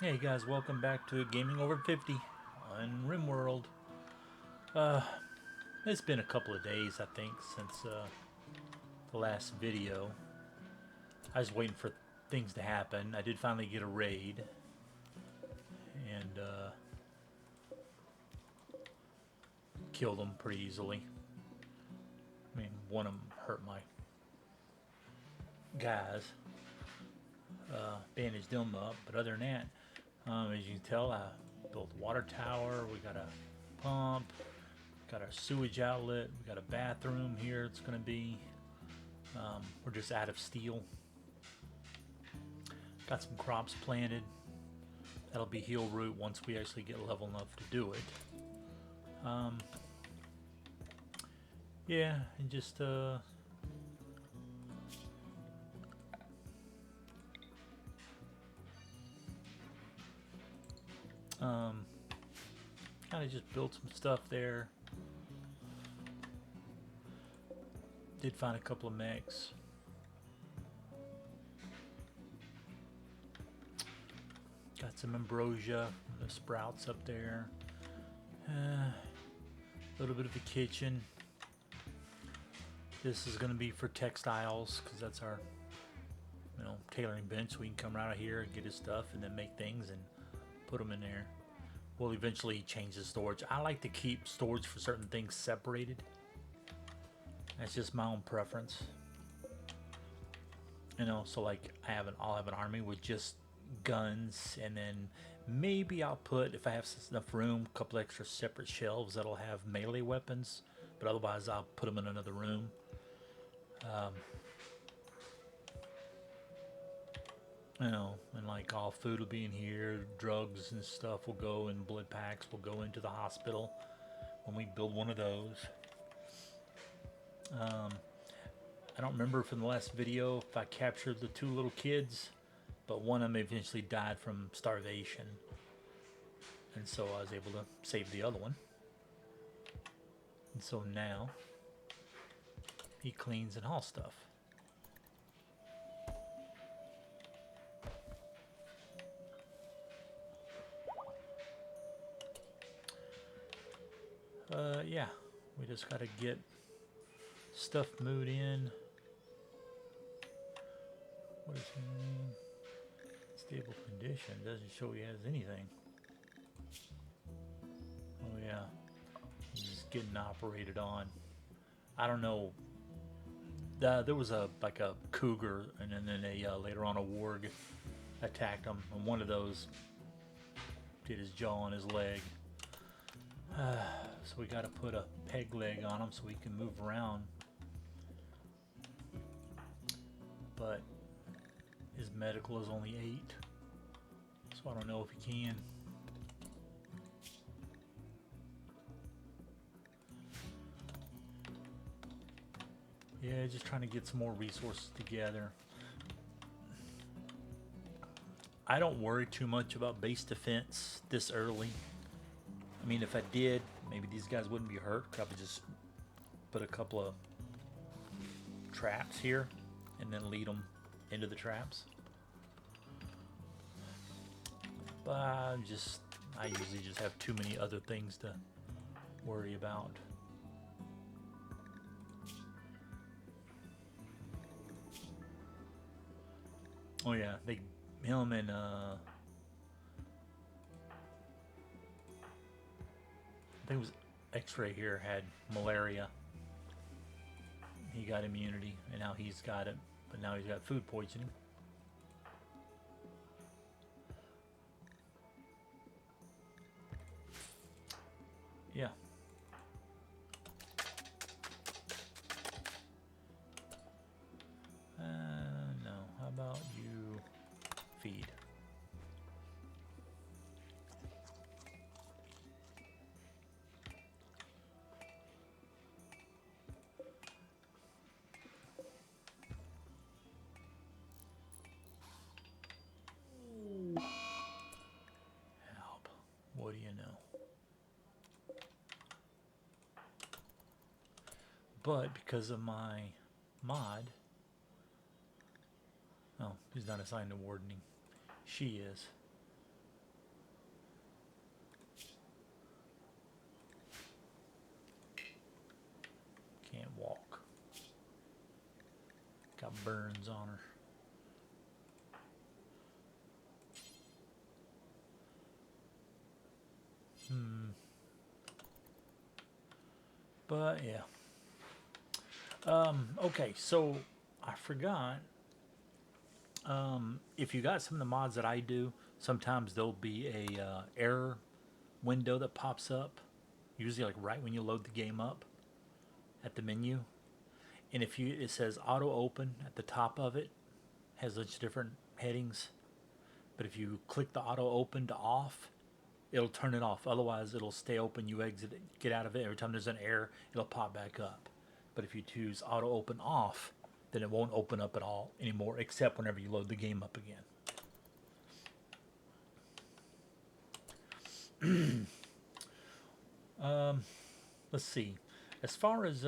Hey guys, welcome back to Gaming Over 50 on RimWorld. Uh, it's been a couple of days, I think, since the last video. I was waiting for things to happen. I did finally get a raid, and killed them pretty easily. I mean, one of them hurt my guys, bandaged them up, but other than that, as you can tell, I built a water tower. We got a pump, got our sewage outlet, we got a bathroom here. It's going to be. We're just out of steel. Got some crops planted. That'll be heel root once we actually get level enough to do it. Um, yeah, and just um, kind of just built some stuff there. Did find a couple of mechs. Got some ambrosia, the sprouts up there. A little bit of a kitchen. This is going to be for textiles because that's our, tailoring bench. So we can come right out here and get his stuff and then make things and put them in there. We'll eventually change the storage. I like to keep storage for certain things separated. That's just my own preference. So like I'll have an army with just guns, and then maybe I'll put, if I have enough room, a couple extra separate shelves that'll have melee weapons. But otherwise, I'll put them in another room. Um, and like all food will be in here, drugs and stuff will go, and blood packs will go into the hospital when we build one of those. Um, I don't remember from the last video if I captured the two little kids, but one of them eventually died from starvation, and so I was able to save the other one. And so now he cleans and hauls stuff. Yeah, we just gotta get stuff moved in. What does he mean? Stable condition. Doesn't show he has anything. Oh yeah, he's getting operated on. I don't know. There was a cougar, and then later on a warg attacked him, and one of those did his jaw on his leg. So we got to put a peg leg on him so he can move around. But his medical is only 8, so I don't know if he can. Yeah, just trying to get some more resources together. I don't worry too much about base defense this early. I mean, if I did, maybe these guys wouldn't be hurt. I would just put a couple of traps here and then lead them into the traps. But I usually just have too many other things to worry about. Oh yeah, him and I think it was X-Ray here had malaria. He got immunity, and now he's got it, but now he's got food poisoning. Yeah. No. How about you feed? Help. What do you know? But because of my mod, oh, he's not assigned to wardening. She is. burns on her. But yeah. Okay, so I forgot. If you got some of the mods that I do, sometimes there'll be a error window that pops up, usually like right when you load the game up at the menu. And if you it says auto open at the top of it, has a bunch of different headings. But if you click the auto open to off, it'll turn it off. Otherwise, it'll stay open. You exit it, get out of it. Every time there's an error, it'll pop back up. But if you choose auto open off, then it won't open up at all anymore, except whenever you load the game up again. Let's see. As far as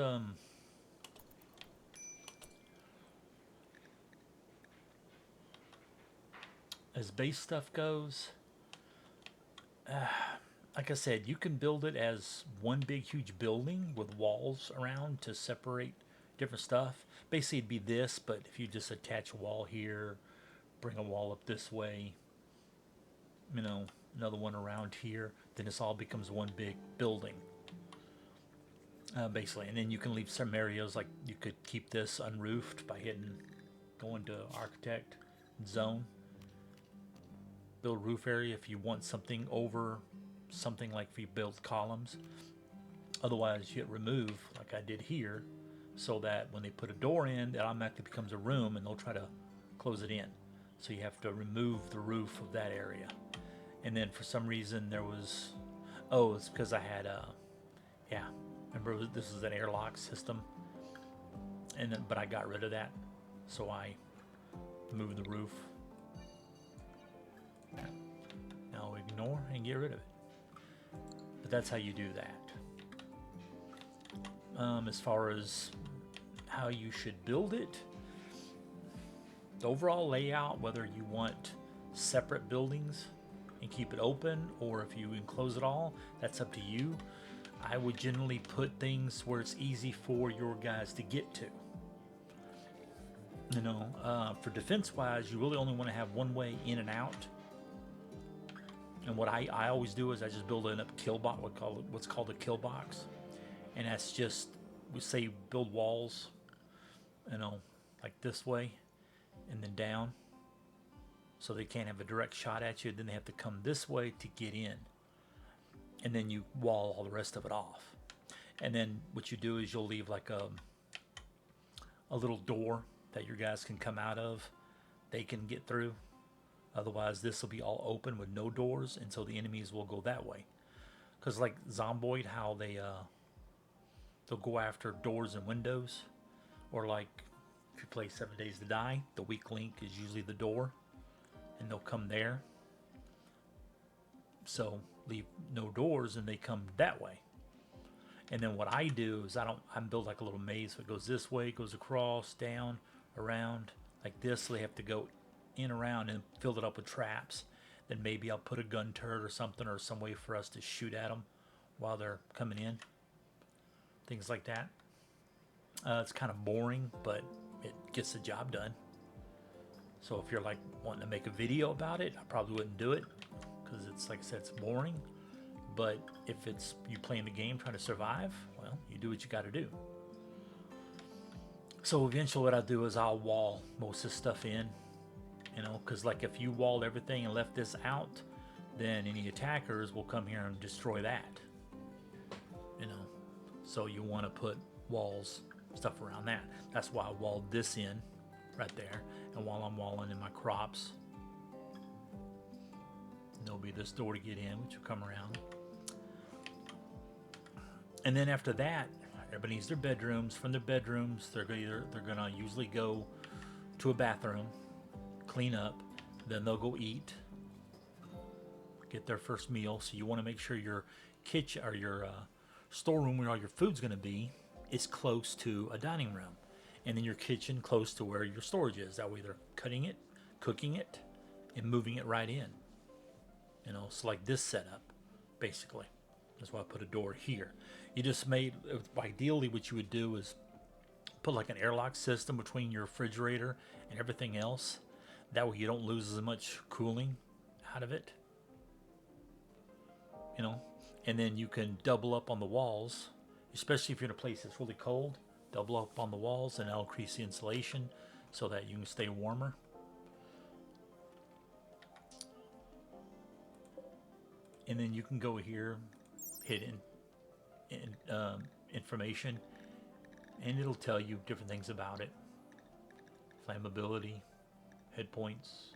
base stuff goes, like I said, you can build it as one big huge building with walls around to separate different stuff. Basically, it'd be this, but if you just attach a wall here, bring a wall up this way, another one around here, then this all becomes one big building. Basically, and then you can leave some areas, like you could keep this unroofed by going to architect zone, build roof area if you want something over something, like if you build columns. Otherwise, you hit remove like I did here, so that when they put a door in, it automatically becomes a room and they'll try to close it in. So you have to remove the roof of that area. And then for some reason there was, it's because I had remember this is an airlock system, and then, but I got rid of that, so I moved the roof. Now ignore and get rid of it. But that's how you do that. As far as how you should build it, the overall layout, whether you want separate buildings and keep it open, or if you enclose it all, that's up to you. I would generally put things where it's easy for your guys to get to. For defense wise, you really only want to have one way in and out. And what I always do is I just build a kill box, what's called a kill box. And that's just, we say build walls, like this way and then down. So they can't have a direct shot at you. Then they have to come this way to get in. And then you wall all the rest of it off. And then what you do is you'll leave like a little door that your guys can come out of. They can get through. Otherwise, this will be all open with no doors, and so the enemies will go that way. Because like Zomboid, how they'll go after doors and windows. Or like if you play 7 Days to Die, the weak link is usually the door, and they'll come there. So leave no doors and they come that way. And then what I do is I build like a little maze. So it goes this way, it goes across, down, around, like this. So they have to go in, around, and fill it up with traps. Then maybe I'll put a gun turret or something, or some way for us to shoot at them while they're coming in. Things like that. It's kind of boring, but it gets the job done. So if you're like wanting to make a video about it, I probably wouldn't do it, because it's, like I said, it's boring. But if it's you playing the game trying to survive, well, you do what you got to do. So eventually what I'll do is I'll wall most of this stuff in, because like if you walled everything and left this out, then any attackers will come here and destroy that. So you want to put walls, stuff around that. That's why I walled this in right there. And while I'm walling in my crops, there'll be this door to get in, which will come around. And then after that, everybody needs their bedrooms. From their bedrooms, they're gonna usually go to a bathroom, clean up, then they'll go eat, get their first meal. So you want to make sure your kitchen or your storeroom where all your food's gonna be is close to a dining room, and then your kitchen close to where your storage is. That way they're cutting it, cooking it, and moving it right in. So like this setup, basically. That's why I put a door here. You just ideally what you would do is Put like an airlock system between your refrigerator and everything else. That way you don't lose as much cooling out of it. You know, and then you can double up on the walls, especially if you're in a place that's really cold. Double up on the walls and that'll increase the insulation so that you can stay warmer. And then you can go here, hit information, and it'll tell you different things about it. Flammability, head points,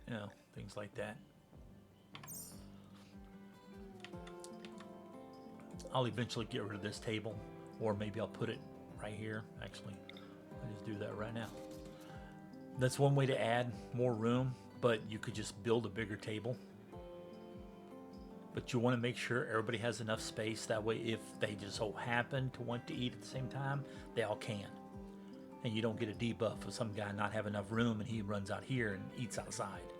you know, things like that. I'll eventually get rid of this table, or maybe I'll put it right here. Actually, I'll just do that right now. That's one way to add more room, but you could just build a bigger table. But you want to make sure everybody has enough space. That way, if they just so happen to want to eat at the same time, they all can. And you don't get a debuff of some guy not having enough room and he runs out here and eats outside.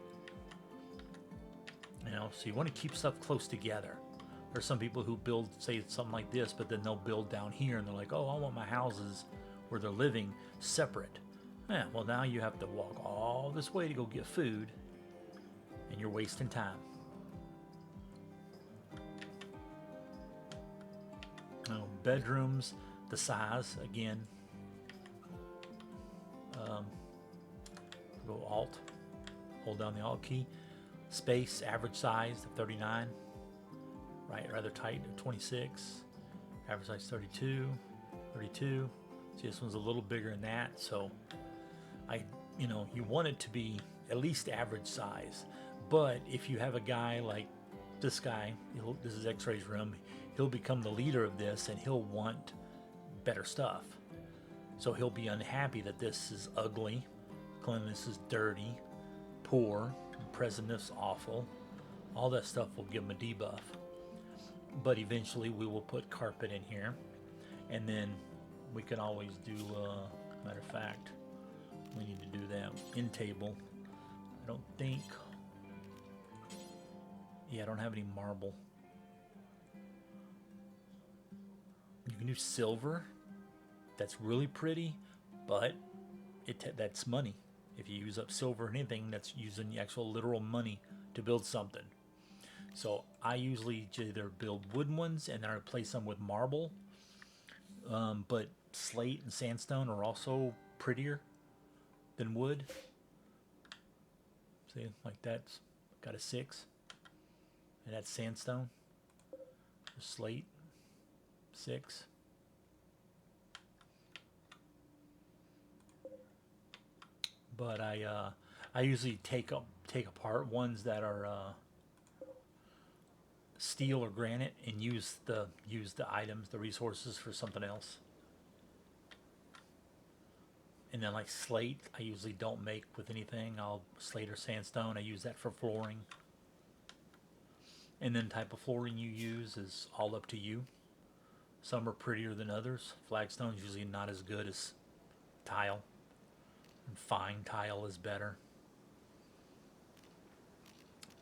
You know, so you want to keep stuff close together. There's some people who build, say, something like this, but then they'll build down here and they're like, oh, I want my houses where they're living separate. Yeah, well, now you have to walk all this way to go get food, and you're wasting time. Now, bedrooms, the size, again, go Alt, hold down the Alt key. Space, average size of 39. Right, rather tight at 26. Average size 32, 32. See, this one's a little bigger than that, so you want it to be at least average size. But if you have a guy like this guy, this is X-Ray's room, he'll become the leader of this and he'll want better stuff. So he'll be unhappy that this is ugly, cleanliness is dirty, poor, impressiveness awful. All that stuff will give him a debuff. But eventually we will put carpet in here, and then we can always do, matter of fact, we need to do that end table. I don't think, I don't have any marble. You can do silver. That's really pretty, but that's money. If you use up silver or anything, that's using the actual literal money to build something. So I usually either build wooden ones and then I replace them with marble. But slate and sandstone are also prettier than wood. See, like that's got a 6. And that's sandstone. Slate, 6. But I usually take apart ones that are steel or granite and use the items, the resources for something else. And then like slate, I usually don't make with anything. Slate or sandstone, I use that for flooring. And then type of flooring you use is all up to you. Some are prettier than others. Flagstone's usually not as good as tile. And fine tile is better.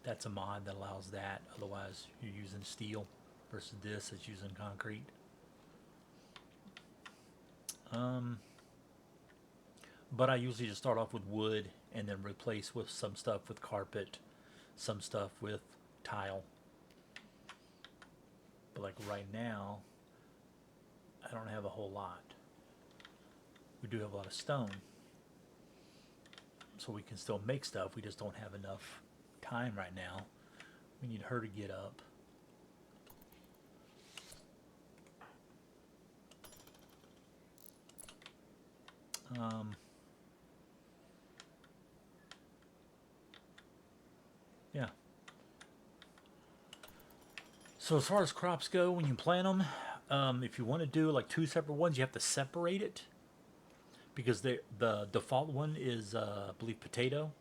That's a mod that allows that. Otherwise, you're using steel versus this is using concrete. But I usually just start off with wood and then replace with some stuff with carpet, some stuff with tile. But like right now, I don't have a whole lot. We do have a lot of stone. So we can still make stuff. We just don't have enough time right now. We need her to get up. Yeah. So as far as crops go, when you plant them, if you want to do like 2 separate ones, you have to separate it. Because the default one is, I believe, potato.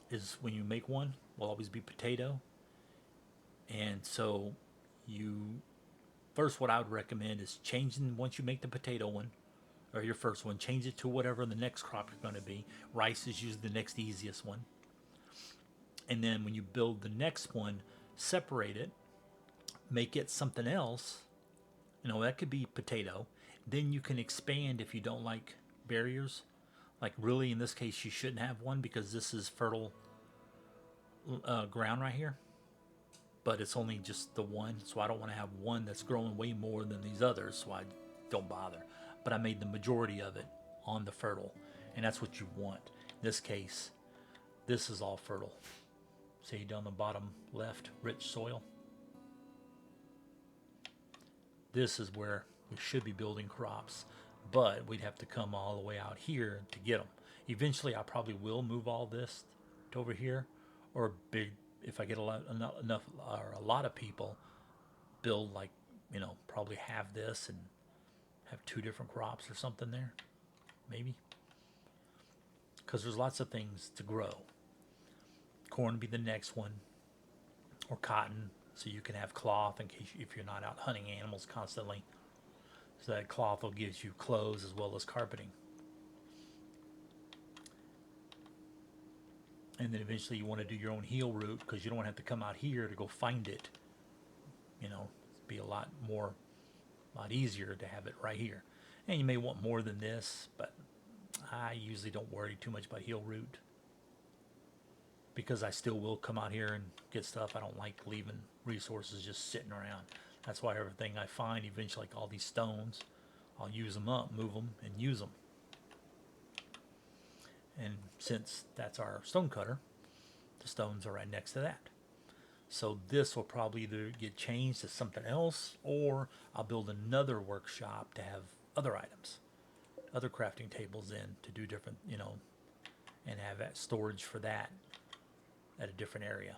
Is when you make one, will always be potato. And so first what I would recommend is changing, once you make the potato one, or your first one, change it to whatever the next crop is going to be. Rice is usually the next easiest one. And then when you build the next one, separate it, make it something else. You know, that could be potato. Then you can expand if you don't like barriers. Like really, in this case, you shouldn't have one because this is fertile ground right here. But it's only just the one, so I don't want to have one that's growing way more than these others, so I don't bother. But I made the majority of it on the fertile, and that's what you want. In this case, this is all fertile. See down the bottom left, rich soil. This is where we should be building crops, but we'd have to come all the way out here to get them. Eventually, I probably will move all this to over here, or big if I get enough or a lot of people build, like, you know, probably have this and have 2 different crops or something there, maybe, because there's lots of things to grow. Corn would be the next one, or cotton, so you can have cloth in case if you're not out hunting animals constantly. So that cloth will give you clothes as well as carpeting. And then eventually you want to do your own heel route because you don't have to come out here to go find it. You know, it'd be a lot easier to have it right here. And you may want more than this, but I usually don't worry too much about heel route because I still will come out here and get stuff. I don't like leaving resources just sitting around. That's why everything I find eventually, like all these stones, I'll use them up, move them, and use them. And since that's our stone cutter, the stones are right next to that. So this will probably either get changed to something else, or I'll build another workshop to have other items, other crafting tables in to do different, you know, and have that storage for that at a different area.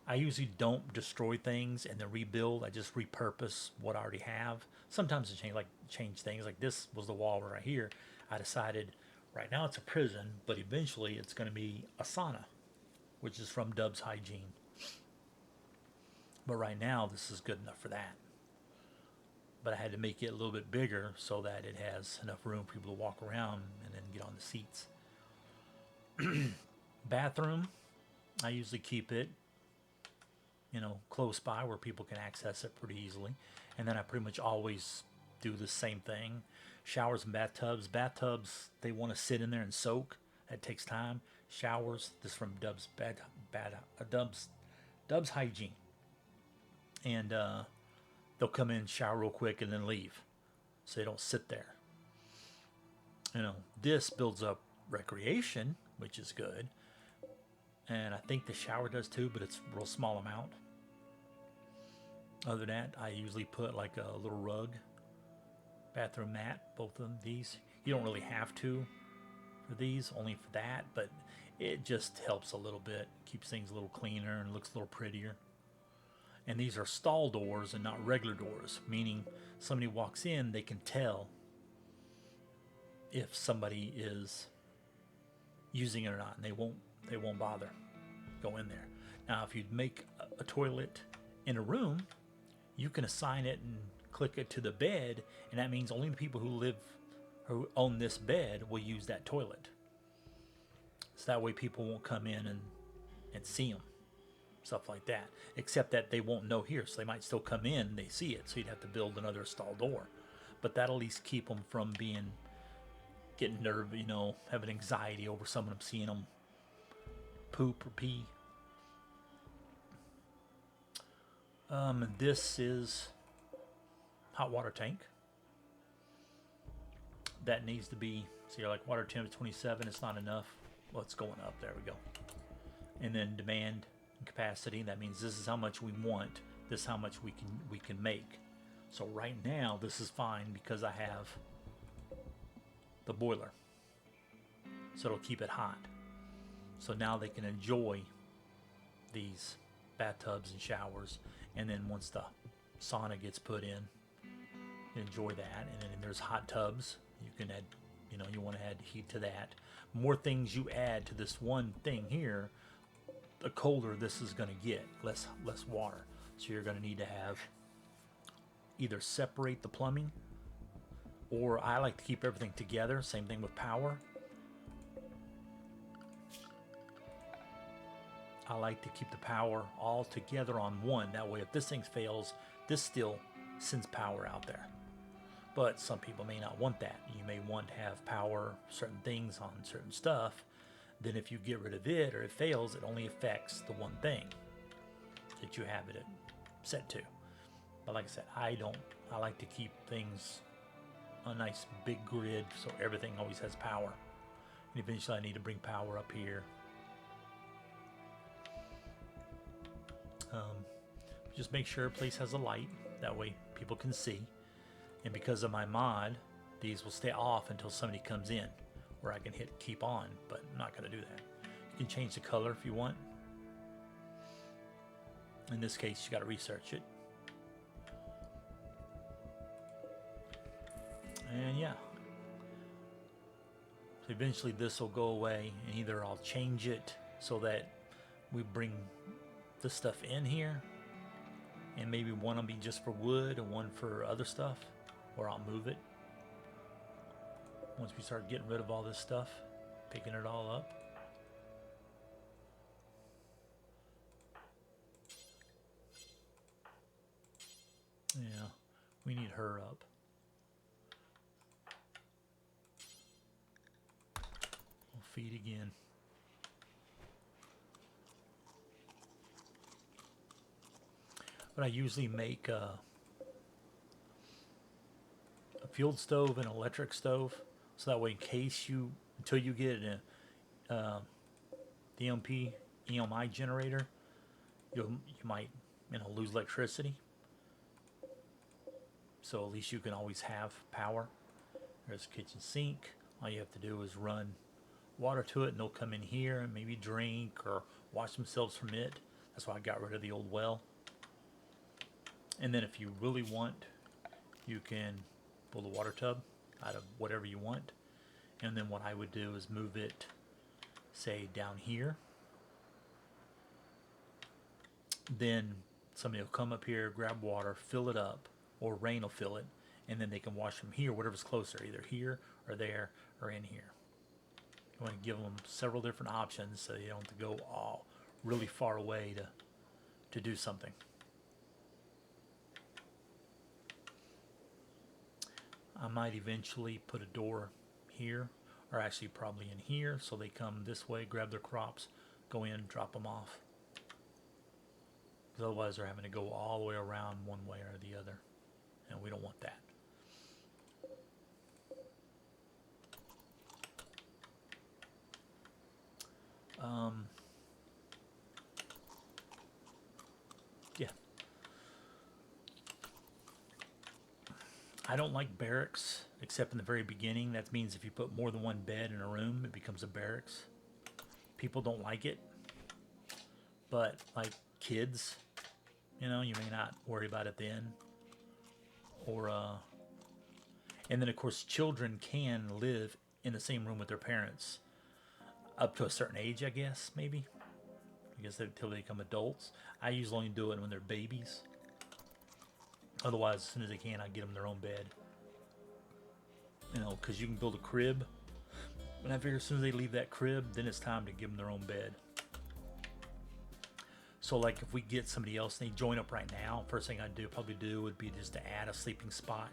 I usually don't destroy things and then rebuild. I just repurpose what I already have. Sometimes I change things. Like this was the wall right here. I decided right now it's a prison, but eventually it's going to be a sauna, which is from Dub's Hygiene. But right now this is good enough for that. But I had to make it a little bit bigger so that it has enough room for people to walk around and then get on the seats. Bathroom, I usually keep it, you know, close by where people can access it pretty easily. And then I pretty much always do the same thing. Showers and bathtubs. Bathtubs, they want to sit in there and soak. That takes time. Showers, this is from Dub's Dub's Hygiene. And they'll come in, shower real quick, and then leave. So they don't sit there. You know, this builds up recreation, which is good. And I think the shower does too, but it's a real small amount. Other than that, I usually put like a little rug, bathroom mat, both of these. You don't really have to for these, only for that, but it just helps a little bit. Keeps things a little cleaner and looks a little prettier. And these are stall doors and not regular doors, meaning somebody walks in, they can tell if somebody is using it or not, and they won't bother go in there. Now, if you make a toilet in a room, you can assign it and click it to the bed, and that means only the people who own this bed will use that toilet. So that way people won't come in and see them, stuff like that. Except that they won't know here, so they might still come in and they see it, so you'd have to build another stall door. But that'll at least keep them from getting nervous, you know, having anxiety over someone seeing them poop or pee. This is hot water tank. That needs to be, so you're like water temp 27, it's not enough. Well, it's going up, there we go. And then demand and capacity, that means this is how much we want, this is how much we can make. So right now this is fine because I have the boiler, so it'll keep it hot. So now they can enjoy these bathtubs and showers, and then once the sauna gets put in, enjoy that. And then there's hot tubs. You can add, you know, you want to add heat to that. More things you add to this one thing here, the colder this is going to get, less water. So you're going to need to have either separate the plumbing, or I like to keep everything together. Same thing with power. I like to keep the power all together on one. That way, if this thing fails, this still sends power out there. But some people may not want that. You may want to have power, certain things on certain stuff. Then if you get rid of it or it fails, it only affects the one thing that you have it set to. But like I said, I like to keep things a nice big grid so everything always has power. And eventually I need to bring power up here. Just make sure a place has a light. That way people can see. And because of my mod, these will stay off until somebody comes in, where I can hit keep on, but I'm not going to do that. You can change the color if you want. In this case, you got to research it. And yeah. So eventually this will go away, and either I'll change it so that we bring the stuff in here, and maybe one will be just for wood and one for other stuff, or I'll move it once we start getting rid of all this stuff, picking it all up. Yeah, we need her up. We'll feed again. But I usually make a fuel stove and electric stove, so that way in case until you get a EMI generator, you might lose electricity. So at least you can always have power. There's a kitchen sink. All you have to do is run water to it, and they'll come in here and maybe drink or wash themselves from it. That's why I got rid of the old well. And then if you really want, you can pull the water tub out of whatever you want. And then what I would do is move it, say, down here. Then somebody will come up here, grab water, fill it up, or rain will fill it, and then they can wash them here, whatever's closer, either here or there or in here. You want to give them several different options so you don't have to go all really far away to do something. I might eventually put a door here, or actually probably in here, so they come this way, grab their crops, go in, drop them off. Because otherwise they're having to go all the way around one way or the other, and we don't want that. Yeah. I don't like barracks, except in the very beginning. That means if you put more than one bed in a room, it becomes a barracks. People don't like it. But, like kids, you may not worry about it then. Or, and then, of course, children can live in the same room with their parents. Up to a certain age, I guess, maybe. I guess until they become adults. I usually only do it when they're babies. Otherwise, as soon as they can, I get them their own bed. Because you can build a crib. But I figure as soon as they leave that crib, then it's time to give them their own bed. So, like, if we get somebody else and they join up right now, first thing I'd probably do would be just to add a sleeping spot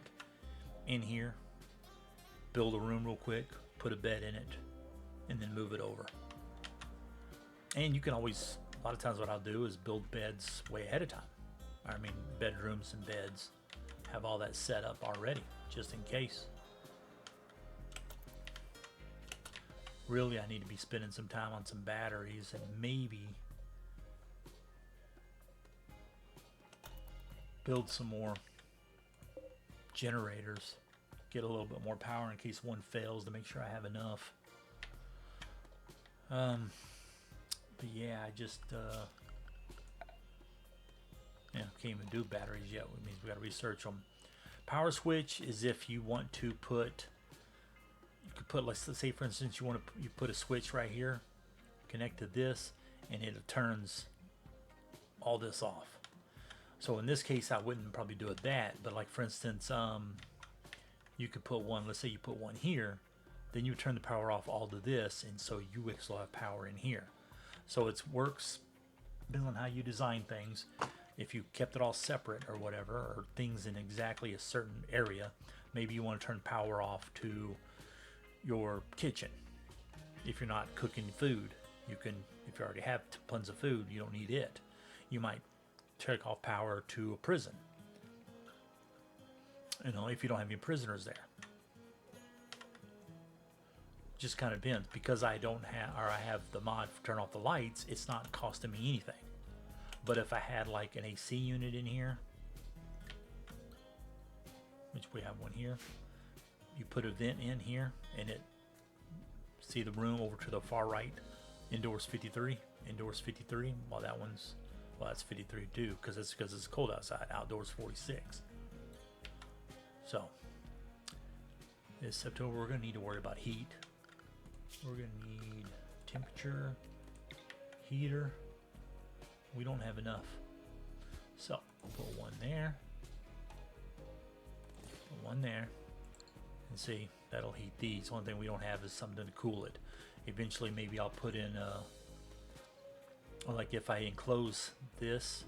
in here. Build a room real quick, put a bed in it, and then move it over. And you can always, a lot of times what I'll do is build beds way ahead of time. I mean, bedrooms and beds. Have all that set up already, just in case. Really, I need to be spending some time on some batteries and maybe build some more generators. Get a little bit more power in case one fails to make sure I have enough. But yeah, I just can't even do batteries yet. Which means we got to research them. Power switch is if you want to put, you could put, let's say for instance, you put a switch right here, connect to this, and it turns all this off. So in this case, I wouldn't probably do it that, but like for instance, you could put one, let's say you put one here, then you turn the power off all to this, and so you would still have power in here. So it works depends on how you design things. If you kept it all separate or whatever, or things in exactly a certain area, maybe you want to turn power off to your kitchen. If you're not cooking food, you can, if you already have tons of food, you don't need it. You might take off power to a prison, you know, if you don't have any prisoners there. Just kind of depends. Because I don't have, or I have the mod for turn off the lights, it's not costing me anything. But if I had like an AC unit in here, which we have one here, you put a vent in here and it, see the room over to the far right, indoors 53, indoors 53, while that one's, well, that's 53 too, because it's cold outside. Outdoors 46. So this September we're gonna need to worry about heat. We're gonna need temperature, heater. We don't have enough, so put one there, put one there, and see, that'll heat these. One thing we don't have is something to cool it. Eventually maybe I'll put in or like if I enclose this,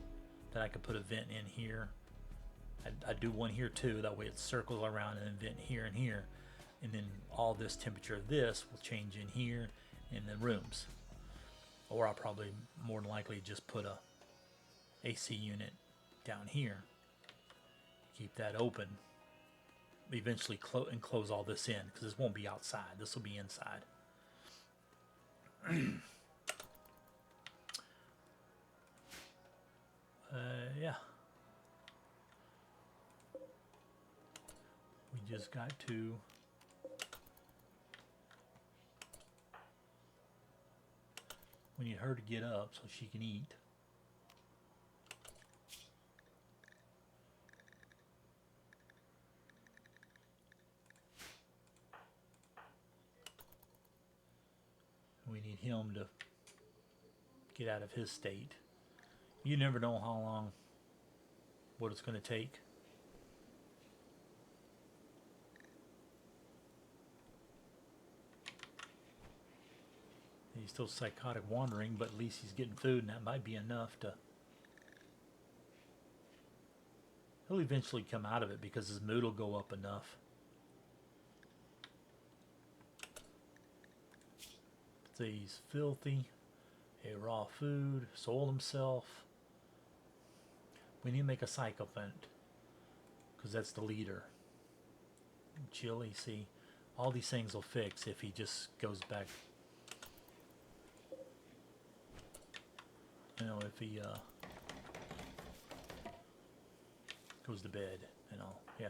then I could put a vent in here. I do one here too, that way it circles around and then vent here and here, and then all this temperature of this will change in here in the rooms. Or I'll probably more than likely just put a AC unit down here, keep that open, eventually close all this in, because this won't be outside, this will be inside. Yeah, we just got to we need her to get up so she can eat. We need him to get out of his state. You never know how long, what it's going to take. He's still psychotic wandering, but at least he's getting food, and that might be enough to... He'll eventually come out of it because his mood will go up enough. See, he's filthy, ate raw food, soiled himself. We need to make a sycophant, because that's the leader. Chilly, see, all these things will fix if he just goes back. You know, if he goes to bed, you know, yeah.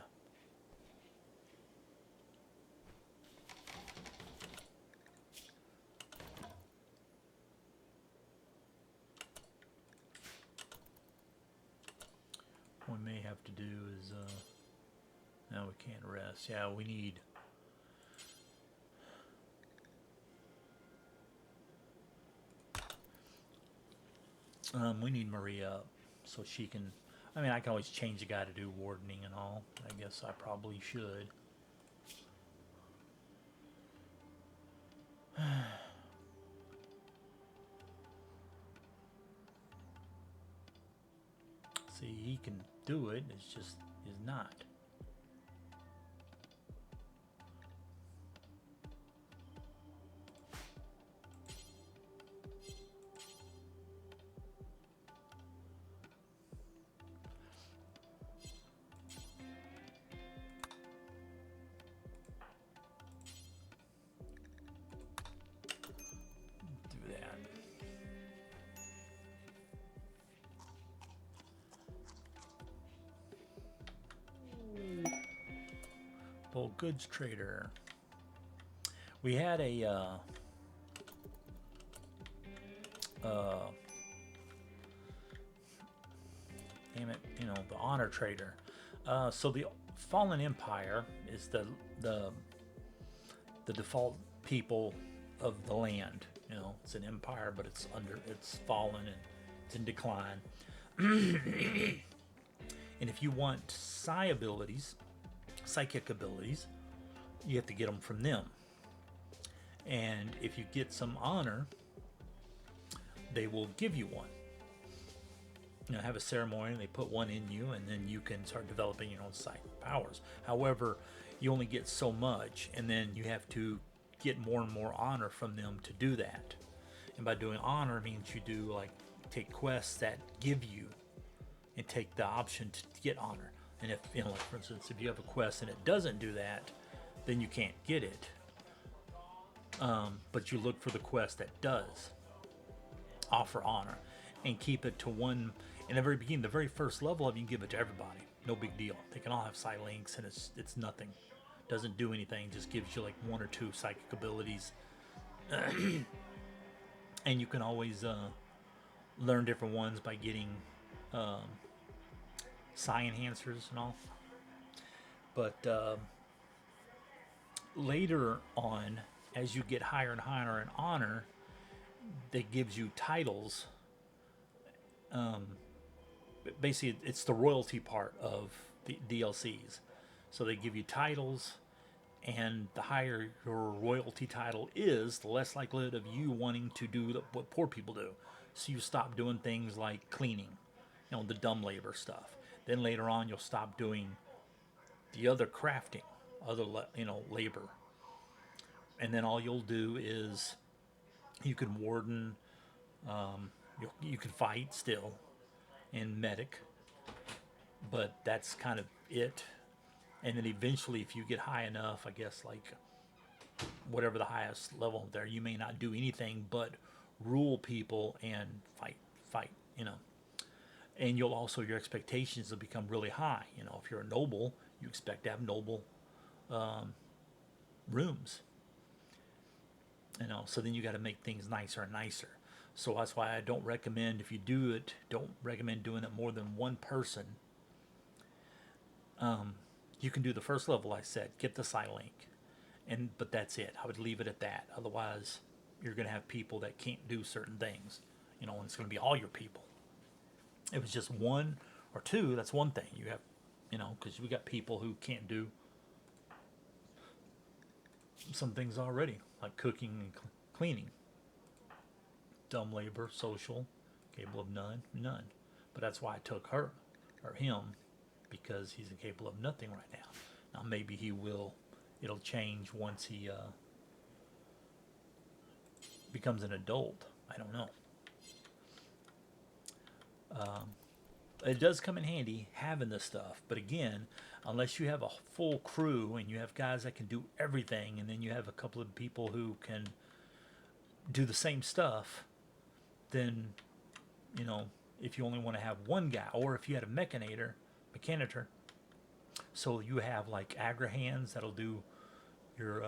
What we may have to do is, now we can't rest. Yeah, we need... we need Maria up so she can... I mean, I can always change the guy to do wardening and all. I guess I probably should. See, he can do it, it's just is not. Goods trader. We had a damn it, you know, the honor trader. So the Fallen Empire is the default people of the land. You know, it's an empire, but it's fallen and it's in decline. And if you want psychic abilities, you have to get them from them. And if you get some honor, they will give you one. have a ceremony, and they put one in you, and then you can start developing your own psychic powers. However, you only get so much, and then you have to get more and more honor from them to do that. And by doing honor means you do like take quests that give you and take the option to get honor. And if, like for instance, if you have a quest and it doesn't do that, then you can't get it. But you look for the quest that does offer honor, and keep it to one. In the very beginning, the very first level of it, you can give it to everybody. No big deal. They can all have psi links, and it's nothing. Doesn't do anything. Just gives you like one or two psychic abilities, and you can always learn different ones by getting psi enhancers and all. But later on, as you get higher and higher in honor, that gives you titles. Basically, it's the royalty part of the DLCs. So they give you titles, and the higher your royalty title is, the less likelihood of you wanting to do what poor people do. So you stop doing things like cleaning, the dumb labor stuff. Then later on, you'll stop doing the other crafting, other labor, and then all you'll do is you can warden, you can fight still, and medic, but that's kind of it. And then eventually, if you get high enough, I guess like whatever the highest level there, you may not do anything but rule people and fight. And you'll also, your expectations will become really high. If you're a noble, you expect to have noble rooms. So then you got to make things nicer and nicer. So that's why I don't recommend, if you do it, don't recommend doing it more than one person. You can do the first level, I said, get the psi link, but that's it. I would leave it at that. Otherwise, you're going to have people that can't do certain things, and it's going to be all your people. If it was just one or two, that's one thing. You have, because we got people who can't do some things already, like cooking and cleaning. Dumb labor, social, capable of none. But that's why I took her, or him, because he's incapable of nothing right now. Now maybe it'll change once he becomes an adult. I don't know. It does come in handy having this stuff, but again, unless you have a full crew and you have guys that can do everything, and then you have a couple of people who can do the same stuff, then if you only want to have one guy, or if you had a mechanitor, so you have like agri-hands that'll do your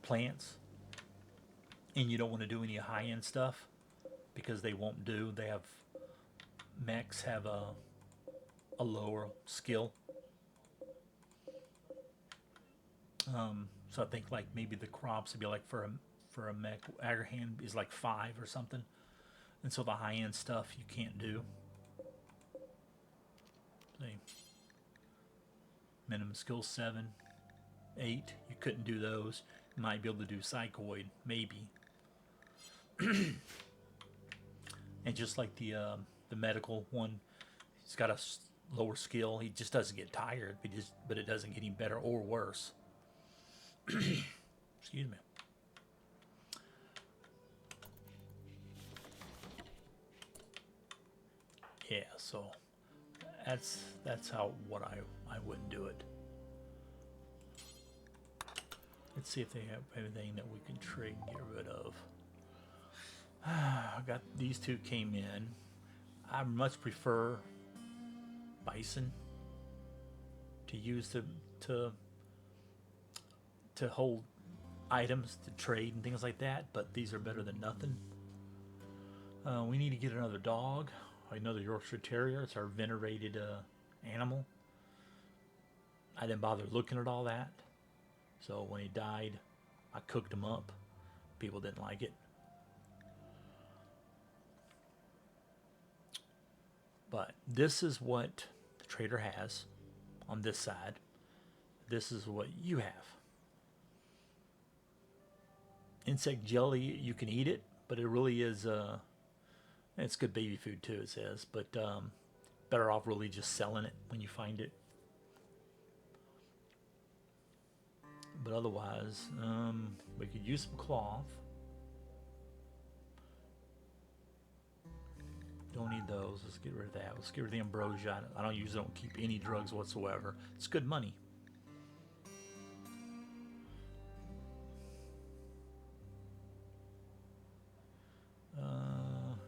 plants, and you don't want to do any high-end stuff because they won't do. They have mechs have a lower skill. So I think like maybe the crops would be like for a mech agri-hand is like 5 or something, and so the high-end stuff you can't do. See, minimum skill 7, 8. You couldn't do those. You might be able to do psychoid, maybe. And just like the medical one, he's got a lower skill. He just doesn't get tired, but it doesn't get any better or worse. Excuse me. Yeah, so that's how I wouldn't do it. Let's see if they have anything that we can trade and get rid of. I got these two came in. I much prefer bison to use to hold items to trade and things like that, but these are better than nothing. We need to get another dog, another Yorkshire Terrier. It's our venerated animal. I didn't bother looking at all that, so when he died, I cooked him up. People didn't like it. But this is what the trader has on this side. This is what you have. Insect jelly, you can eat it, but it really is It's good baby food too, it says, but better off really just selling it when you find it. But otherwise, we could use some cloth. Don't need those. Let's get rid of that. Let's get rid of the ambrosia. I don't use it. I don't keep any drugs whatsoever. It's good money.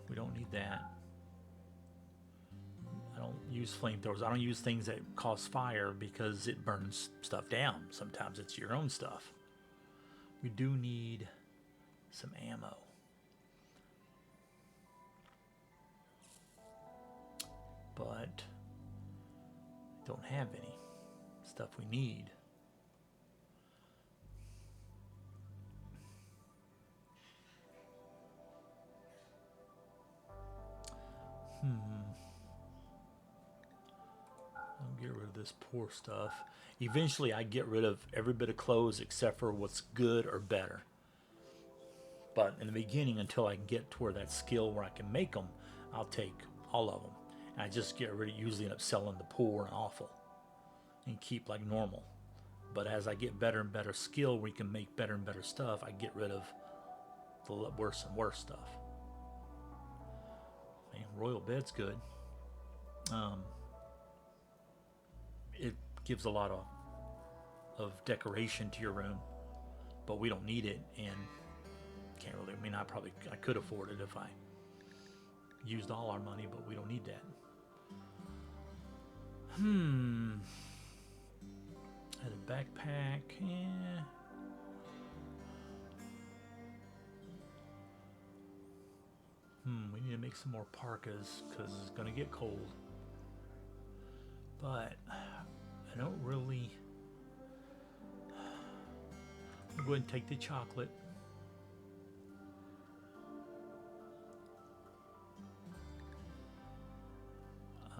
We don't need that. I don't use flamethrowers. I don't use things that cause fire because it burns stuff down. Sometimes it's your own stuff. We do need some ammo. But don't have any stuff we need. I'll get rid of this poor stuff. Eventually I get rid of every bit of clothes except for what's good or better. But in the beginning, until I get to where that skill where I can make them, I'll take all of them. And I just get rid of, usually end up selling the poor and awful and keep like normal. But as I get better and better skill where you can make better and better stuff, I get rid of the worse and worse stuff. Man, royal bed's good. It gives a lot of decoration to your room, but we don't need it, and can't really. I mean, I could afford it if I used all our money, but we don't need that. Had a backpack. Yeah. We need to make some more parkas because it's gonna get cold. But I don't really. I'll go ahead and take the chocolate.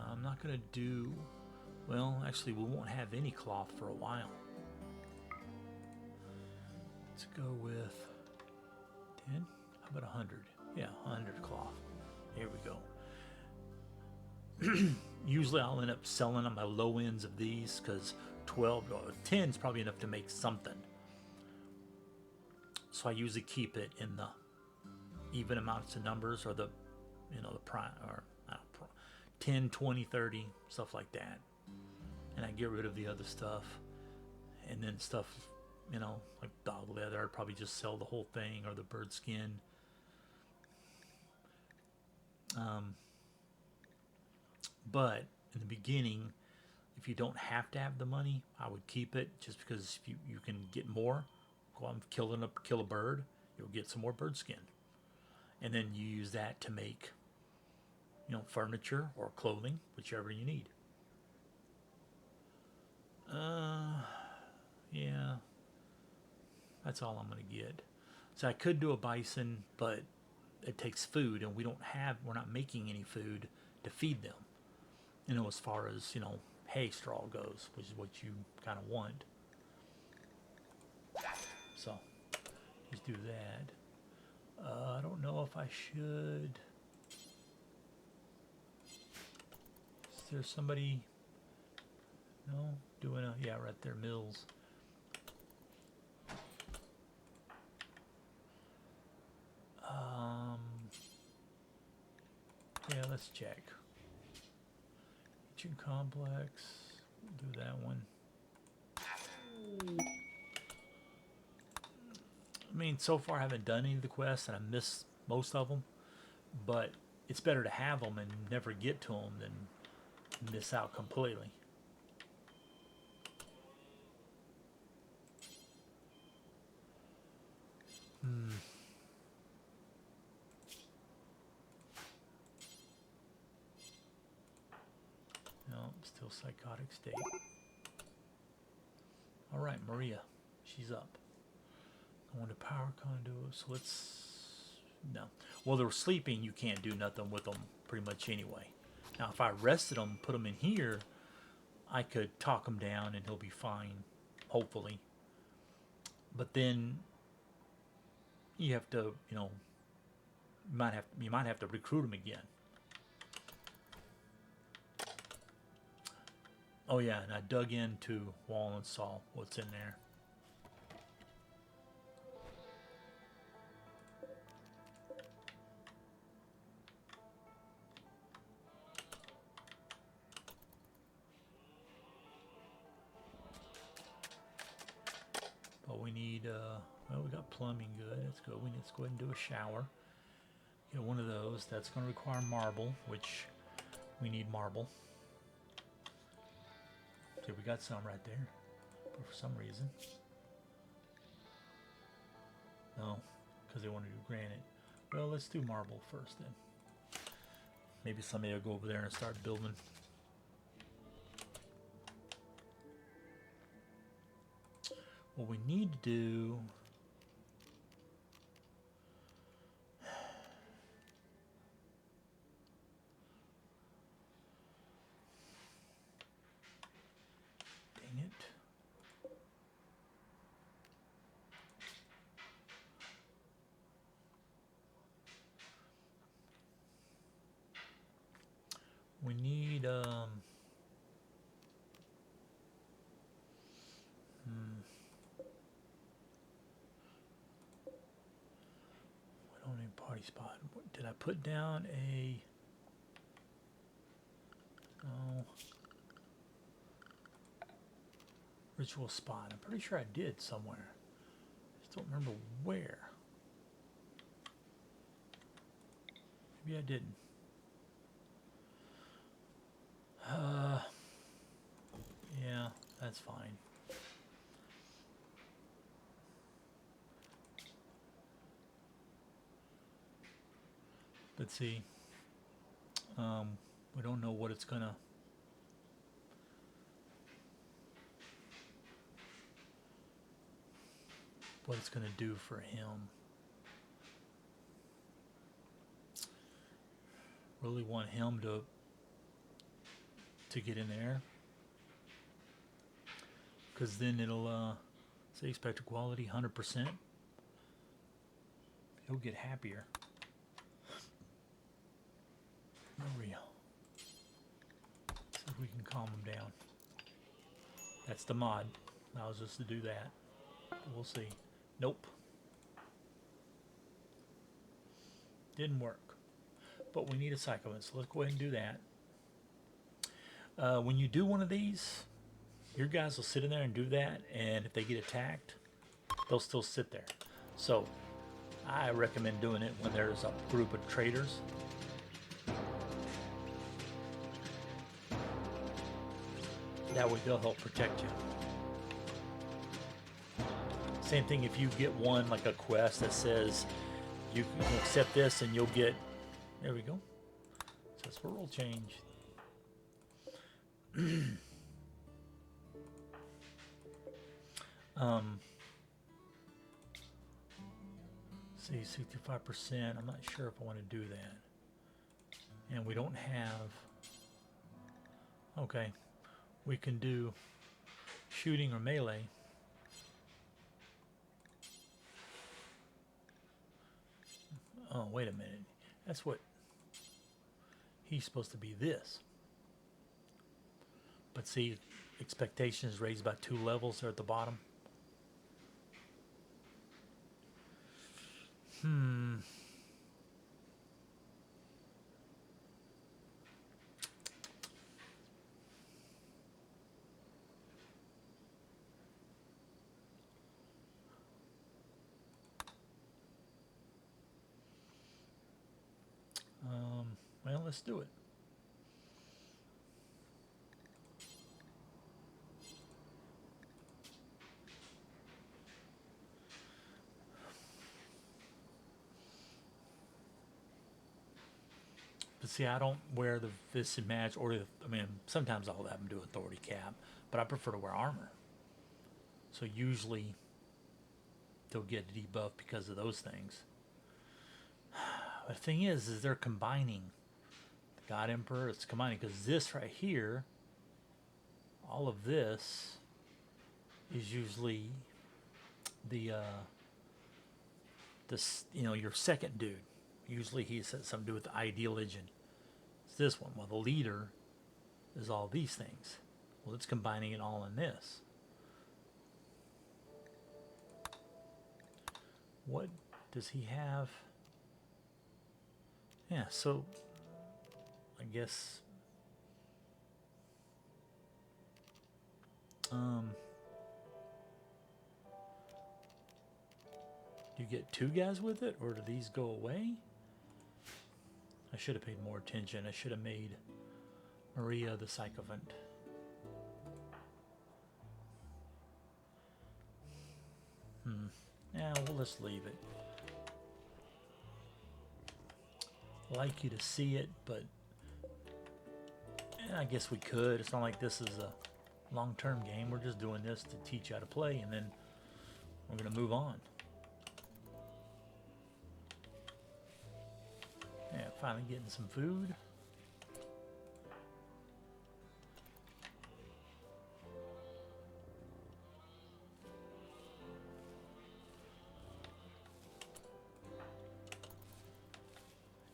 I'm not gonna do. Well, actually, we won't have any cloth for a while. Let's go with 10. How about 100? Yeah, 100 cloth. Here we go. Usually I'll end up selling on my low ends of these because 12 or 10 is probably enough to make something. So I usually keep it in the even amounts of numbers, or the prime, or 10, 20, 30, stuff like that. And I get rid of the other stuff. And then stuff, like dog leather, I'd probably just sell the whole thing, or the bird skin. But in the beginning, if you don't have to have the money, I would keep it, just because if you can get more, go out and kill a bird, you'll get some more bird skin. And then you use that to make, furniture or clothing, whichever you need. Yeah, that's all I'm gonna get. So I could do a bison, but it takes food, and we're not making any food to feed them. As far as hay straw goes, which is what you kind of want. So just do that. I don't know if I should. Is there somebody? No, doing right there, Mills. Yeah, let's check. Kitchen complex. We'll do that one. I mean, so far I haven't done any of the quests, and I missed most of them. But it's better to have them and never get to them than miss out completely. No, still psychotic state. All right, Maria, she's up. Going to power conduit. So no. Well, they're sleeping. You can't do nothing with them pretty much anyway. Now, if I rested them, put them in here, I could talk him down and he'll be fine, hopefully. But then you have to, you might have to recruit them again. Oh yeah, and I dug into wall and saw what's in there. But we need, well, we got plumbing good. That's good. Let's go ahead and do a shower. Get one of those. That's going to require marble, which we need marble. See, we got some right there. But for some reason, no, because they want to do granite. Well, let's do marble first then. Maybe somebody will go over there and start building. What we need to do, dang it. We need, we don't need a party spot. Did I put down a, oh, ritual spot? I'm pretty sure I did somewhere. I just don't remember where. Maybe I didn't. Yeah, that's fine. Let's see. We don't know what it's gonna. What it's gonna do for him. Really want him to get in there, because then it'll say expected quality 100%. He'll get happier. Real. See if we can calm him down. That's the mod. Allows us to do that. We'll see. Nope. Didn't work. But we need a cyclone, so let's go ahead and do that. When you do one of these, your guys will sit in there and do that, and if they get attacked, they'll still sit there. So I recommend doing it when there's a group of traders. That way they'll help protect you. Same thing if you get one, like a quest that says you can accept this and you'll get, there we go. It says for rule change. See, 65%. I'm not sure if I want to do that. And we don't have, okay, we can do shooting or melee. Oh, wait a minute. That's what he's supposed to be, this. But see, expectations raised by 2 levels there at the bottom. Well, let's do it. But see, I don't wear the Viscid Match, or I mean, sometimes I'll have them do Authority Cap, but I prefer to wear armor. So usually they'll get a debuff because of those things. But the thing is they're combining. The God Emperor, it's combining, because this right here, all of this is usually the this, you know, your second dude. Usually he says something to do with the ideology. It's this one. Well, the leader is all these things. Well, it's combining it all in this. What does he have? Yeah, so I guess do you get two guys with it, or do these go away? I should have paid more attention. I should have made Maria the sycophant. Yeah, well, let's leave it. I'd like you to see it, but I guess we could. It's not like this is a long-term game. We're just doing this to teach you how to play, and then we're going to move on. Yeah, finally getting some food.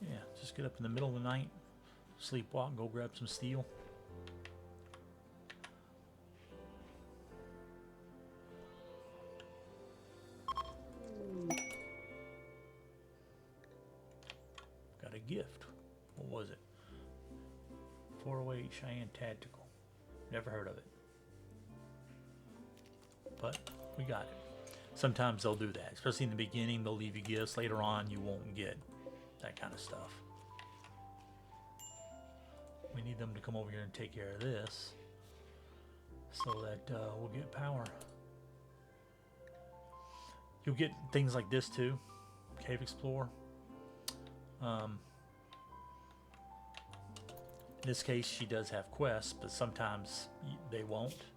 Yeah, just get up in the middle of the night, sleepwalk, go grab some steel. Got a gift. What was it? 408 Cheyenne Tactical. Never heard of it. But we got it. Sometimes they'll do that, especially in the beginning. They'll leave you gifts. Later on, you won't get that kind of stuff. We need them to come over here and take care of this so that we'll get power. You'll get things like this too. Cave Explorer. In this case, she does have quests, but sometimes they won't.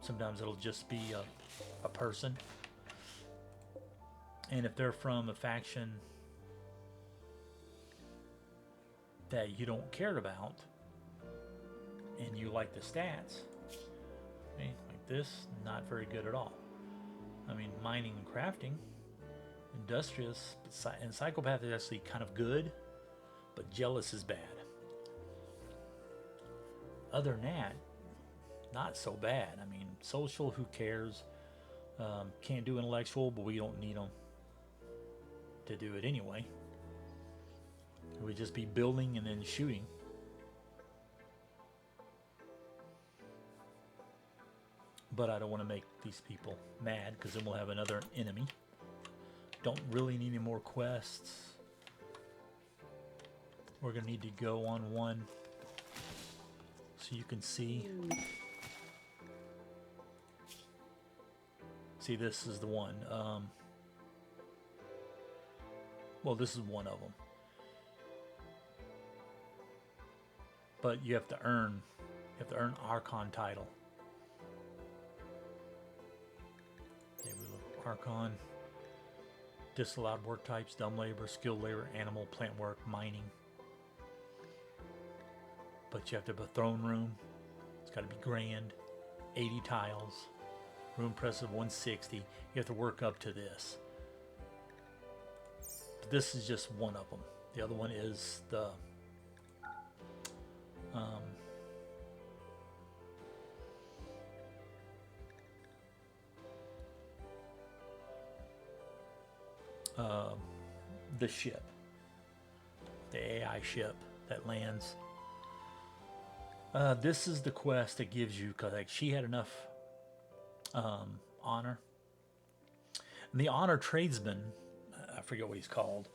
Sometimes it'll just be a person. And if they're from a faction that you don't care about and you like the stats, okay, like this, not very good at all. I mean, mining and crafting, industrious, and psychopath is actually kind of good, but jealous is bad. Other than that, not so bad. I mean, social, who cares? Can't do intellectual, but we don't need them to do it anyway. It would just be building and then shooting. But I don't want to make these people mad, because then we'll have another enemy. Don't really need any more quests. We're going to need to go on one so you can see. See, this is the one. Well, this is one of them. But you have to earn Archon title. There we look. Archon. Disallowed work types: dumb labor, skilled labor, animal, plant work, mining. But you have to have a throne room. It's got to be grand. 80 tiles. Room press of 160. You have to work up to this. But this is just one of them. The other one is the ship, the AI ship that lands. This is the quest that gives you, because like she had enough honor. And the honor tradesman, I forget what he's called.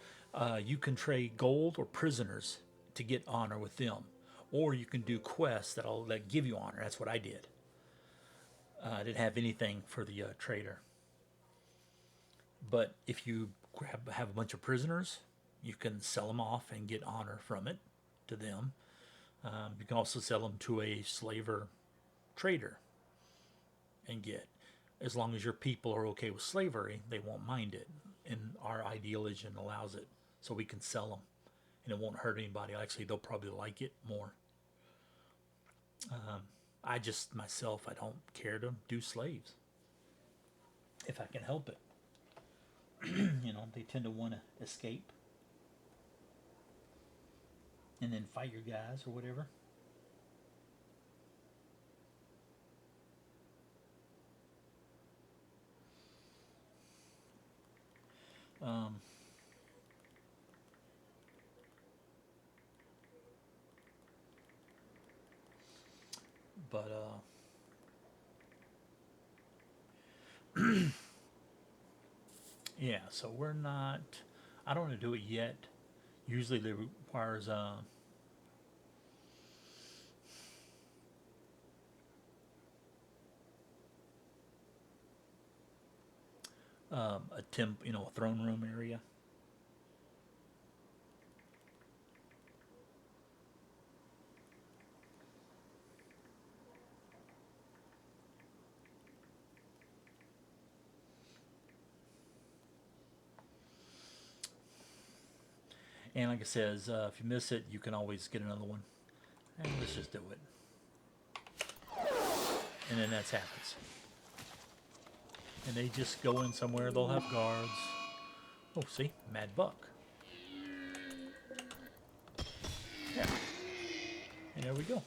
You can trade gold or prisoners to get honor with them, or you can do quests that give you honor. That's what I did. I didn't have anything for the trader. But if you have a bunch of prisoners, you can sell them off and get honor from it to them. You can also sell them to a slaver trader and get, as long as your people are okay with slavery, they won't mind it. And our ideology allows it, so we can sell them, and it won't hurt anybody. Actually, they'll probably like it more. I just, myself, I don't care to do slaves if I can help it. You know, they tend to want to escape and then fight your guys or whatever. Um, but yeah, so we're not. I don't want to do it yet. Usually, it requires a a throne room area. And like I says, if you miss it, you can always get another one. And let's just do it. And then that happens. And they just go in somewhere. They'll have guards. Oh, see? Mad Buck. Yeah. And there we go.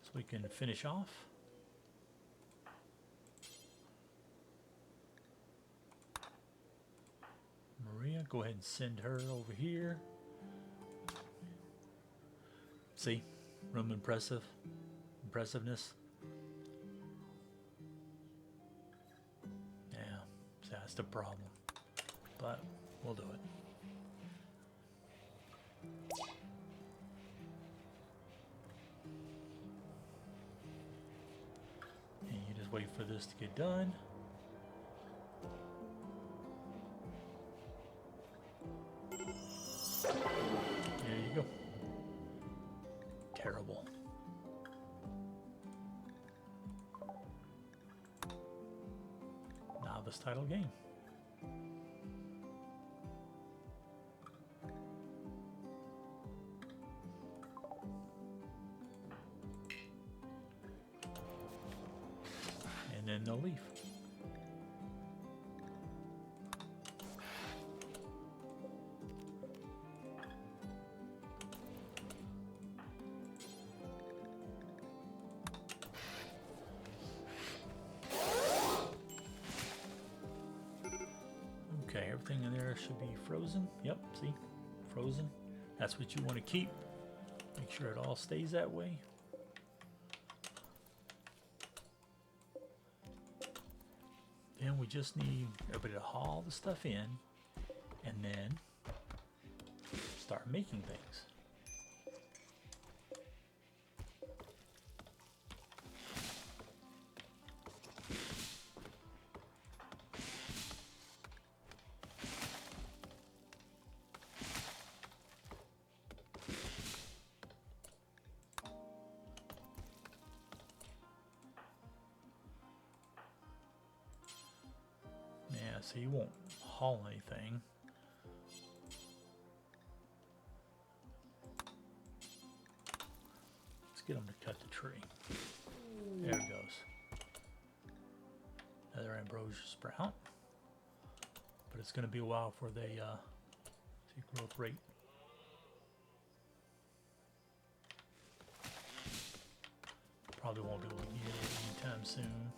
So we can finish off. Maria, go ahead and send her over here. See? Room impressiveness. Yeah, that's the problem. But we'll do it. And you just wait for this to get done. There you go. Terrible. Novice title game. And then they'll leave. Okay, everything in there should be frozen. Yep, see? Frozen. That's what you want to keep. Make sure it all stays that way. Then we just need everybody to haul the stuff in and then start making things. Yeah, so you won't haul anything. Let's get them to cut the tree. There it goes. Another ambrosia sprout. But it's going to be a while before they see growth rate. Probably won't be able to get it anytime soon.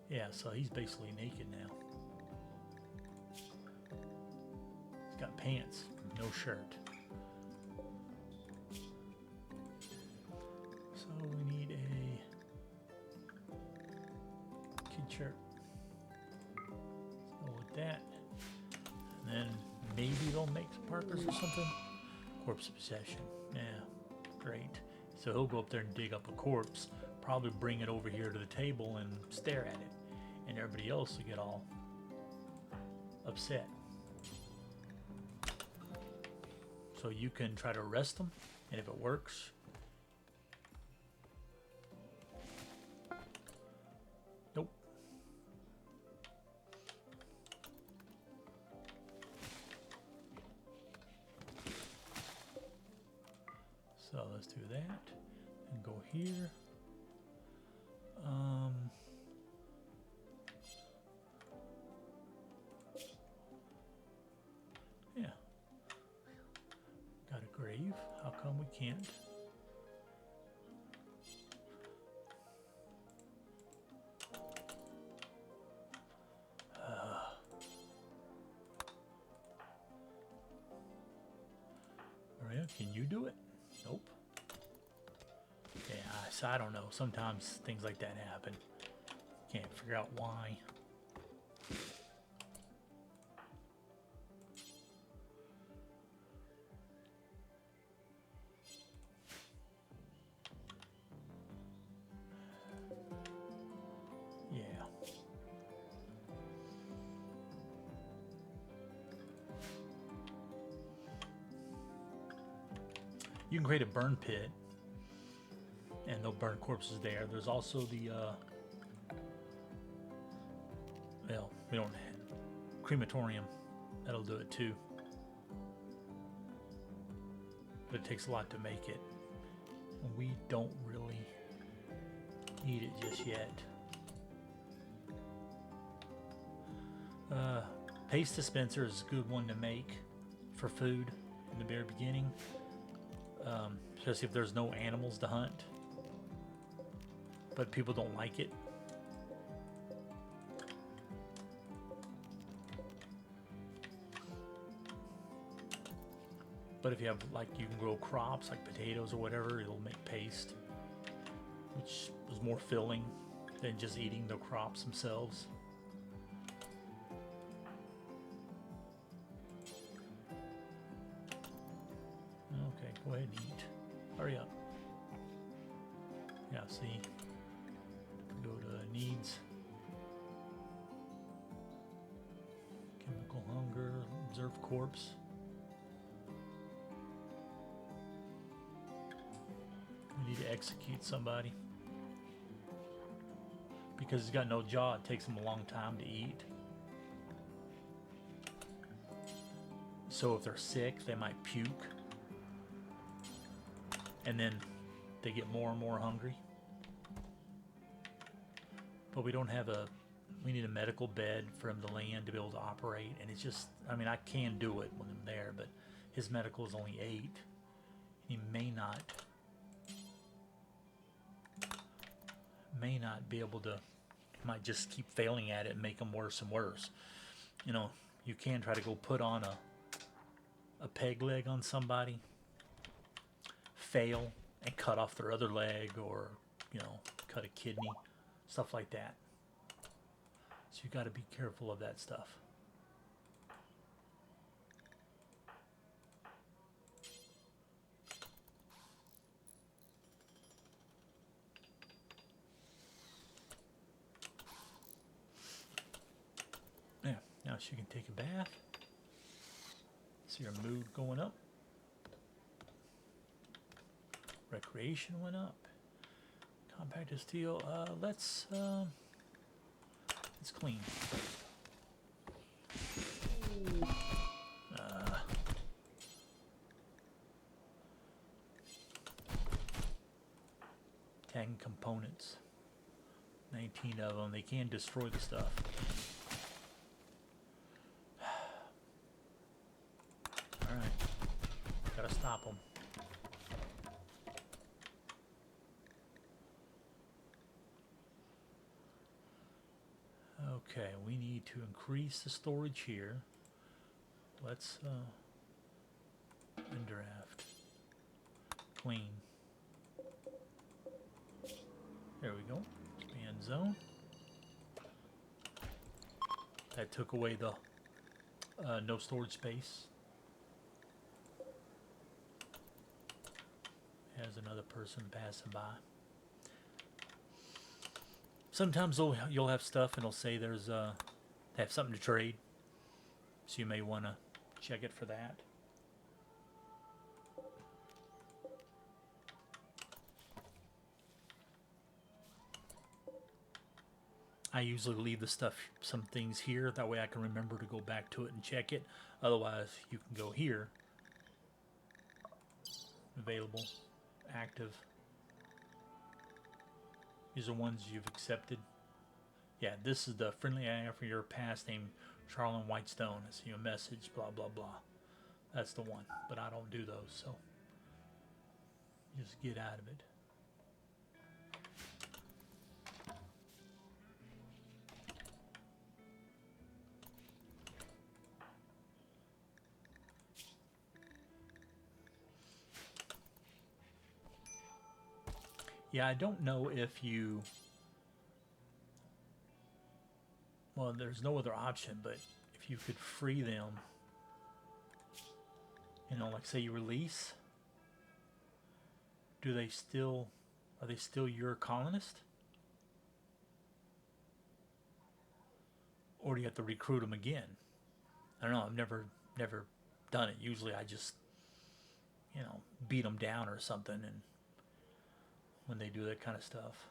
Yeah, so he's basically naked now. He's got pants, no shirt. So we need a kid shirt. Let's go with that. And then maybe they'll make some Parkers or something. Corpse possession. Yeah, great. So he'll go up there and dig up a corpse, probably bring it over here to the table and stare at it. And everybody else will get all upset. So you can try to arrest them, and if it works, nope. So let's do that and go here. Yeah. Got a grave. How come we can't? Maria, can you do it? Nope. Yeah, so I don't know. Sometimes things like that happen. Can't figure out why. Yeah. You can create a burn pit, and they'll burn corpses there. There's also the, well, we don't have crematorium. That'll do it too. But it takes a lot to make it. And we don't really need it just yet. Paste dispenser is a good one to make for food in the very beginning. Especially if there's no animals to hunt. But people don't like it. But if you have, like, you can grow crops like potatoes or whatever, it'll make paste, which is more filling than just eating the crops themselves. Okay, go ahead and eat. Hurry up. Yeah, see. Go to needs. Chemical hunger, observe corpse. We need to execute somebody. Because he's got no jaw, it takes him a long time to eat. So if they're sick, they might puke. And then they get more and more hungry. But we don't have we need a medical bed for him to land to be able to operate. And it's just, I mean, I can do it when I'm there, but his medical is only 8. He may not be able to, might just keep failing at it and make them worse and worse. You know, you can try to go put on a peg leg on somebody, fail, and cut off their other leg, or, you know, cut a kidney, stuff like that. So you got to be careful of that stuff. Yeah, now she can take a bath. See her mood going up. Recreation went up. Compacted steel. Let's clean. Tagging components. 19 of them. They can destroy the stuff. Alright. Gotta stop them. Okay, we need to increase the storage here. Let's draft. Clean. There we go. Expand zone. That took away the no storage space. Has another person passing by. Sometimes you'll have stuff and it'll say there's they have something to trade, so you may want to check it for that. I usually leave the stuff, some things here, that way I can remember to go back to it and check it. Otherwise, you can go here, available, active. These are ones you've accepted. Yeah, this is the friendly AI for your past named Charlene Whitestone. I see a message, blah, blah, blah. That's the one, but I don't do those, so just get out of it. Yeah, I don't know if you... Well, there's no other option, but if you could free them, you know, like say you release, are they still your colonist? Or do you have to recruit them again? I don't know, I've never done it. Usually I just, you know, beat them down or something, and when they do that kind of stuff.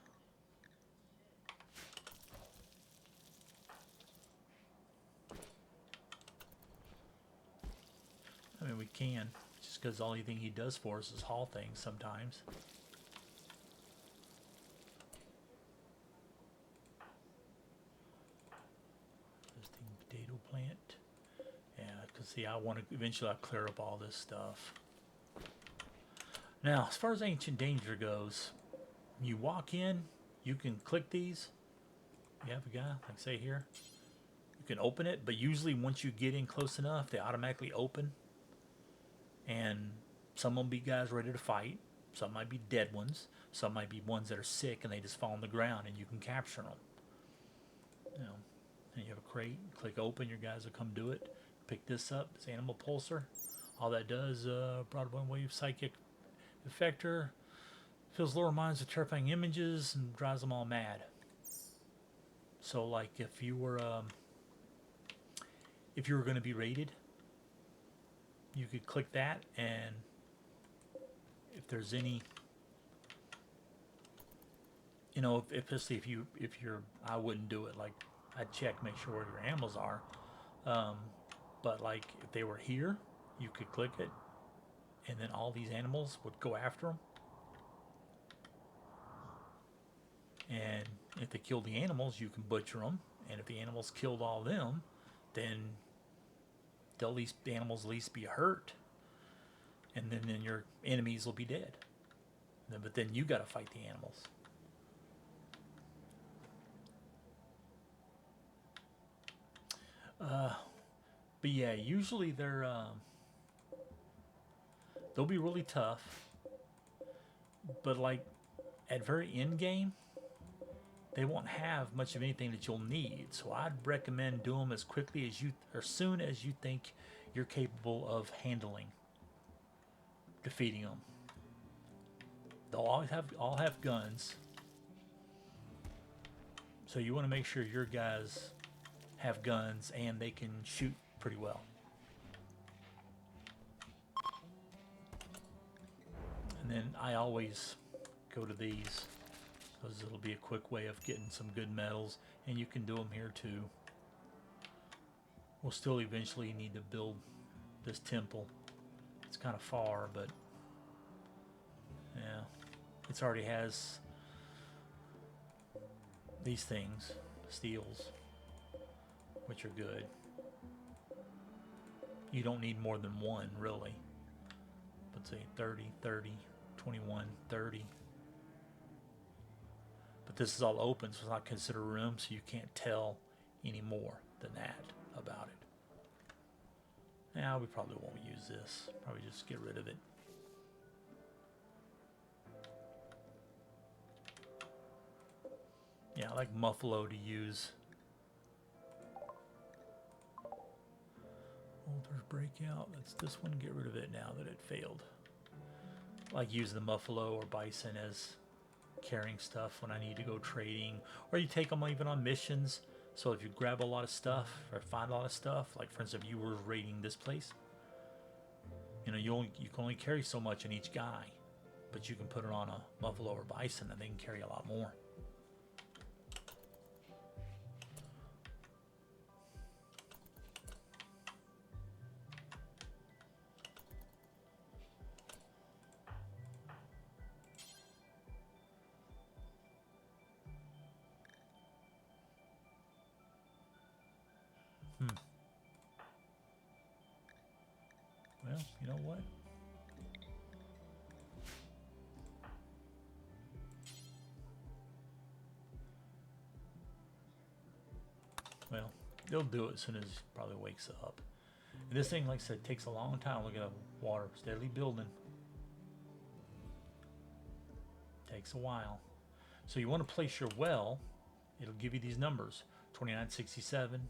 I mean, we can, just because the only thing he does for us is haul things sometimes. Testing potato plant. Yeah, because see, I want to eventually I'll clear up all this stuff. Now, as far as Ancient Danger goes, you walk in, you can click these. You have a guy, like say here. You can open it, but usually once you get in close enough, they automatically open. And some will be guys ready to fight. Some might be dead ones. Some might be ones that are sick and they just fall on the ground and you can capture them. You know, and you have a crate, click open, your guys will come do it. Pick this up, it's Animal Pulsar. All that does, broadband wave psychic effector, fills lower minds with terrifying images and drives them all mad. So like if you were going to be raided, you could click that, and if there's any, you know, especially if you're, I wouldn't do it. Like I'd check, make sure where your animals are. But like if they were here, you could click it, and then all these animals would go after them. And if they kill the animals, you can butcher them. And if the animals killed all them, then the animals at least be hurt. And then your enemies will be dead. But then you got to fight the animals. But yeah, usually they'll be really tough. But like at very end game, they won't have much of anything that you'll need. So I'd recommend doing them as quickly as or soon as you think you're capable of handling defeating them. They'll all have guns, so you want to make sure your guys have guns and they can shoot pretty well. And then I always go to these because it'll be a quick way of getting some good metals, and you can do them here too. We'll still eventually need to build this temple. It's kind of far, but yeah, it already has these things, steels, which are good. You don't need more than one, really. Let's say 30, 30, 21, 30. But this is all open, so it's not considered a room, so you can't tell any more than that about it. Now, we probably won't use this. Probably just get rid of it. Yeah, I like Muffalo to use. There's Breakout. That's this one. Get rid of it now that it failed. I like using the Muffalo or Bison as carrying stuff when I need to go trading. Or you take them even on missions. So if you grab a lot of stuff or find a lot of stuff, like for instance if you were raiding this place, you know, you can only carry so much in each guy. But you can put it on a Buffalo or Bison and they can carry a lot more. Well, you know what? Well, they'll do it as soon as it probably wakes up. And this thing, like I said, takes a long time. Look at the water steadily building. Takes a while. So you want to place your well. It'll give you these numbers. 2967.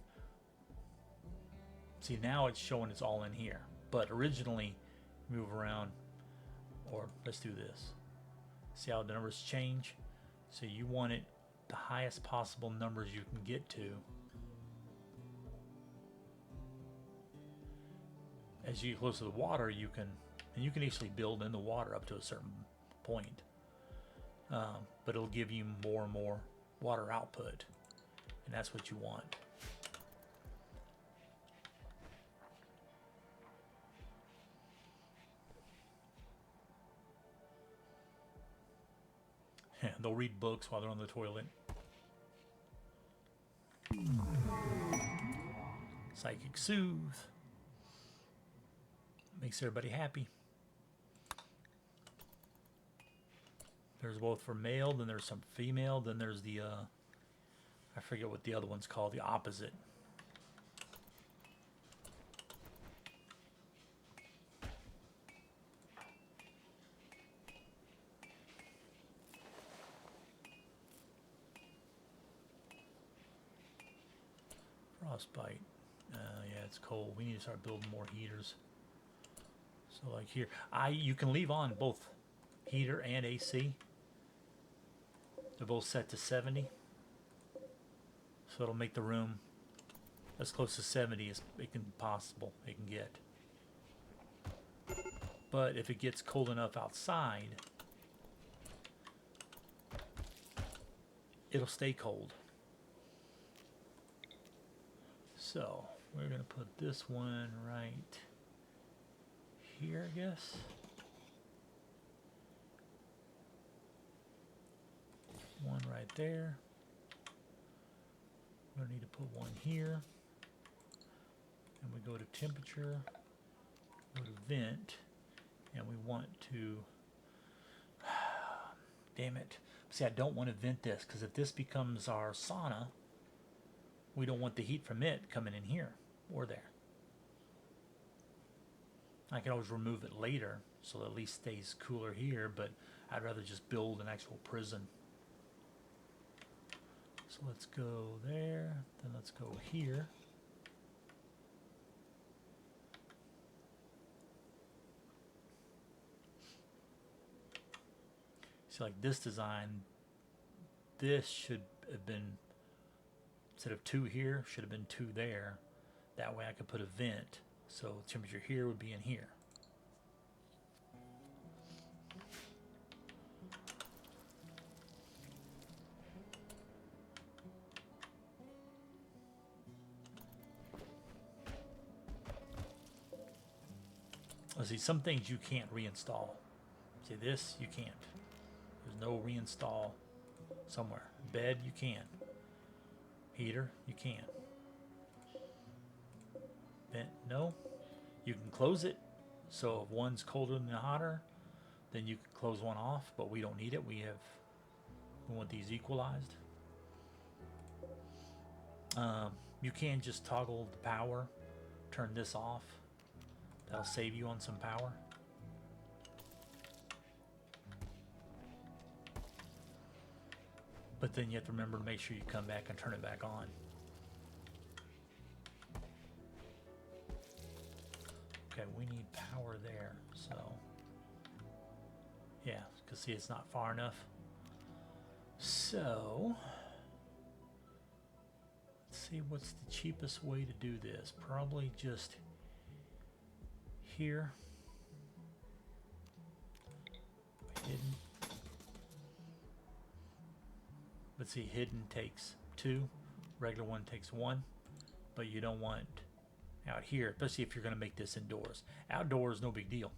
See, now it's showing it's all in here. But originally, move around. Or let's do this. See how the numbers change? So you want it the highest possible numbers you can get to. As you get close to the water, you can actually build in the water up to a certain point. But it'll give you more and more water output, and that's what you want. They'll read books while they're on the toilet. Psychic Soothe. Makes everybody happy. There's both for male, then there's some female, then there's the, I forget what the other one's called, the opposite. Frostbite. Yeah, it's cold. We need to start building more heaters. So like here, you can leave on both heater and AC. They're both set to 70. So it'll make the room as close to 70 as it can get. But if it gets cold enough outside, it'll stay cold. So we're going to put this one right here, I guess. One right there. We're going to need to put one here. And we go to temperature, go to vent, and we want to, damn it. See, I don't want to vent this, because if this becomes our sauna, we don't want the heat from it coming in here or there. I can always remove it later, so it at least stays cooler here, but I'd rather just build an actual prison. So let's go there, then let's go here. See, like this design, this should have been, instead of 2 here, should have been 2 there. That way I could put a vent, so temperature here would be in here. Let's see, some things you can't reinstall. See, this you can't. There's no reinstall somewhere. Bed you can. Heater you can. Vent, no. You can close it, so if one's colder than the hotter, then you can close one off, but we don't need it. We want these equalized. You can just toggle the power, turn this off. That'll save you on some power. But then you have to remember to make sure you come back and turn it back on. Okay, we need power there, so yeah, because see, it's not far enough. So let's see what's the cheapest way to do this. Probably just here. Hidden. Let's see, hidden takes 2, regular one takes 1, but you don't want out here, especially if you're going to make this indoors. Outdoors, no big deal.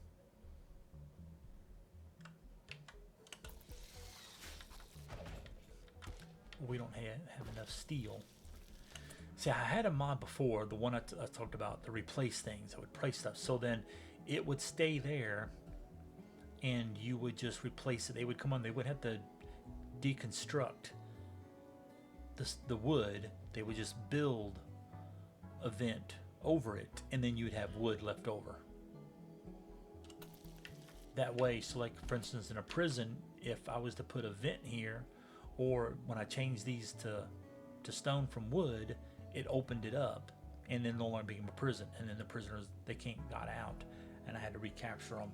We don't have enough steel. See, I had a mod before, the one I talked about, the replace things. I would place stuff, so then it would stay there, and you would just replace it. They would come on. They would have to deconstruct the wood. They would just build a vent over it, and then you'd have wood left over. That way, so like for instance, in a prison, if I was to put a vent here, or when I changed these to stone from wood, it opened it up, and then no longer became a prison. And then the prisoners, they got out, and I had to recapture them.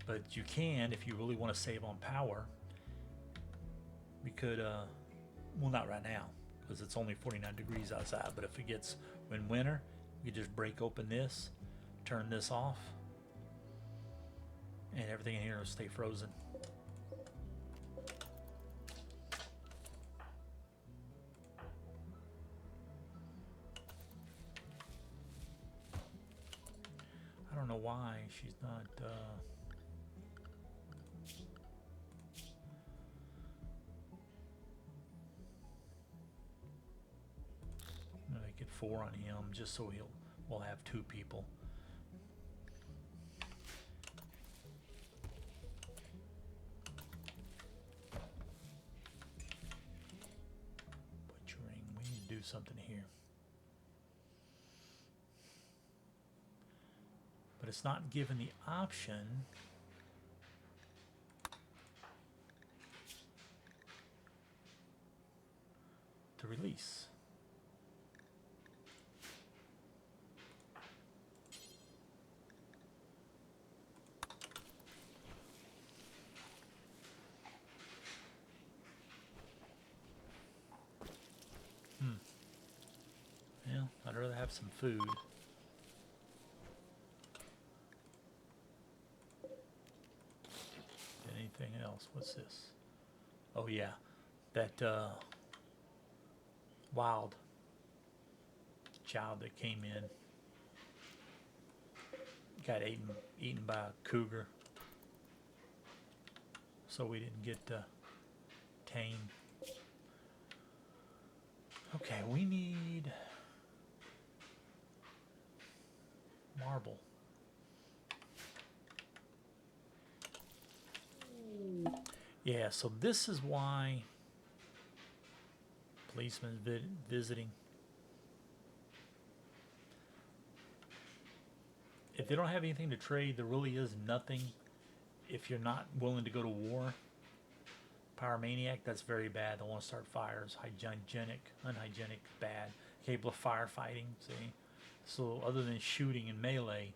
But you can, if you really want to save on power, we could, well, not right now, because it's only 49 degrees outside, but if it gets, when winter, you just break open this, turn this off, and everything in here will stay frozen. I don't know why she's not, make it 4 on him, just so we'll have 2 people. Butchering, we need to do something here. But it's not given the option to release. Yeah, I'd rather have some food. Anything else? What's this? Oh yeah, that wild child that came in got eaten by a cougar, so we didn't get tame. Okay, we need marble. Yeah, so this is why policemen visiting. If they don't have anything to trade, there really is nothing. If you're not willing to go to war, pyromaniac, that's very bad. They want to start fires. Hygienic, unhygienic, bad. Capable of firefighting, see? So other than shooting and melee,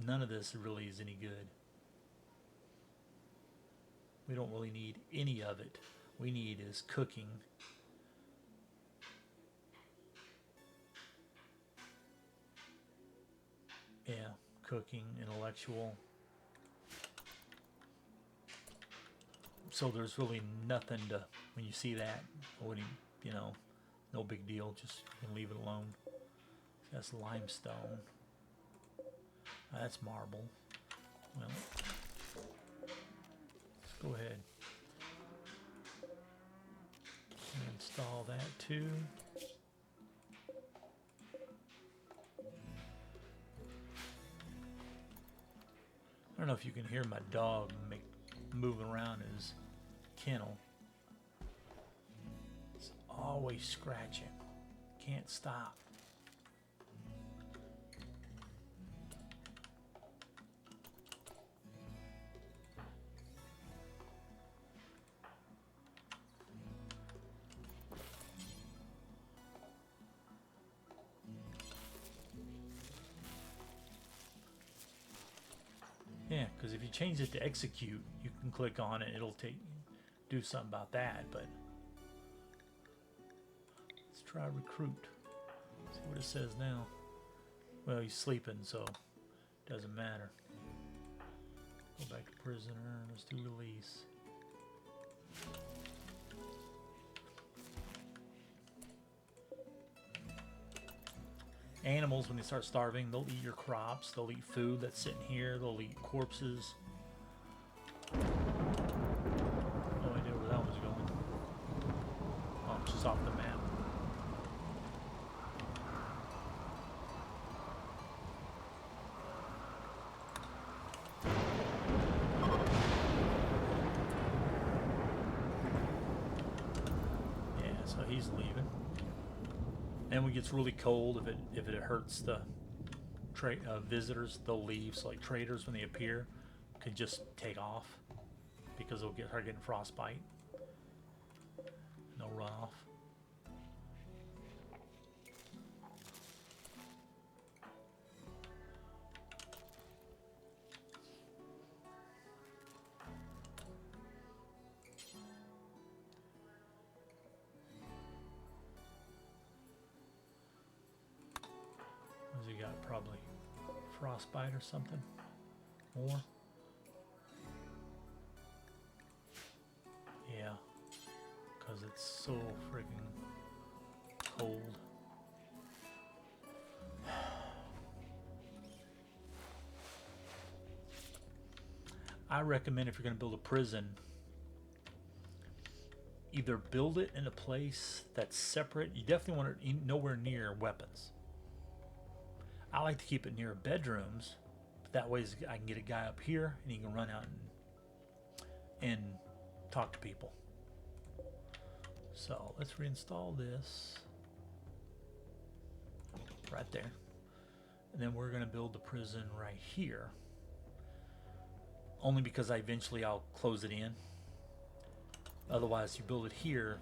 none of this really is any good. We don't really need any of it. We need is cooking. Yeah, cooking, intellectual. So there's really nothing to, when you see that, you know, no big deal, just you can leave it alone. That's limestone. That's marble. Well, let's go ahead and install that too. I don't know if you can hear my dog moving around his kennel. It's always scratching. Can't stop. Yeah, because if you change it to execute, you can click on it. It'll do something about that. But let's try recruit. See what it says now. Well, he's sleeping, so it doesn't matter. Go back to prisoner. Let's do release. Animals, when they start starving, they'll eat your crops. They'll eat food that's sitting here. They'll eat corpses. No idea where that was going. Oh, it's just off the map. Yeah, so he's leaving. And when it gets really cold, if it hurts the visitors, they'll leave. So like traders, when they appear, can just take off because they'll start getting frostbite. No runoff. What's he got? Probably frostbite or something more. Yeah, because it's so friggin' cold. I recommend, if you're going to build a prison, either build it in a place that's separate. You definitely want it nowhere near weapons. I like to keep it near bedrooms. That way I can get a guy up here and he can run out and talk to people. So let's reinstall this right there. And then we're going to build the prison right here. Only because eventually I'll close it in. Otherwise, you build it here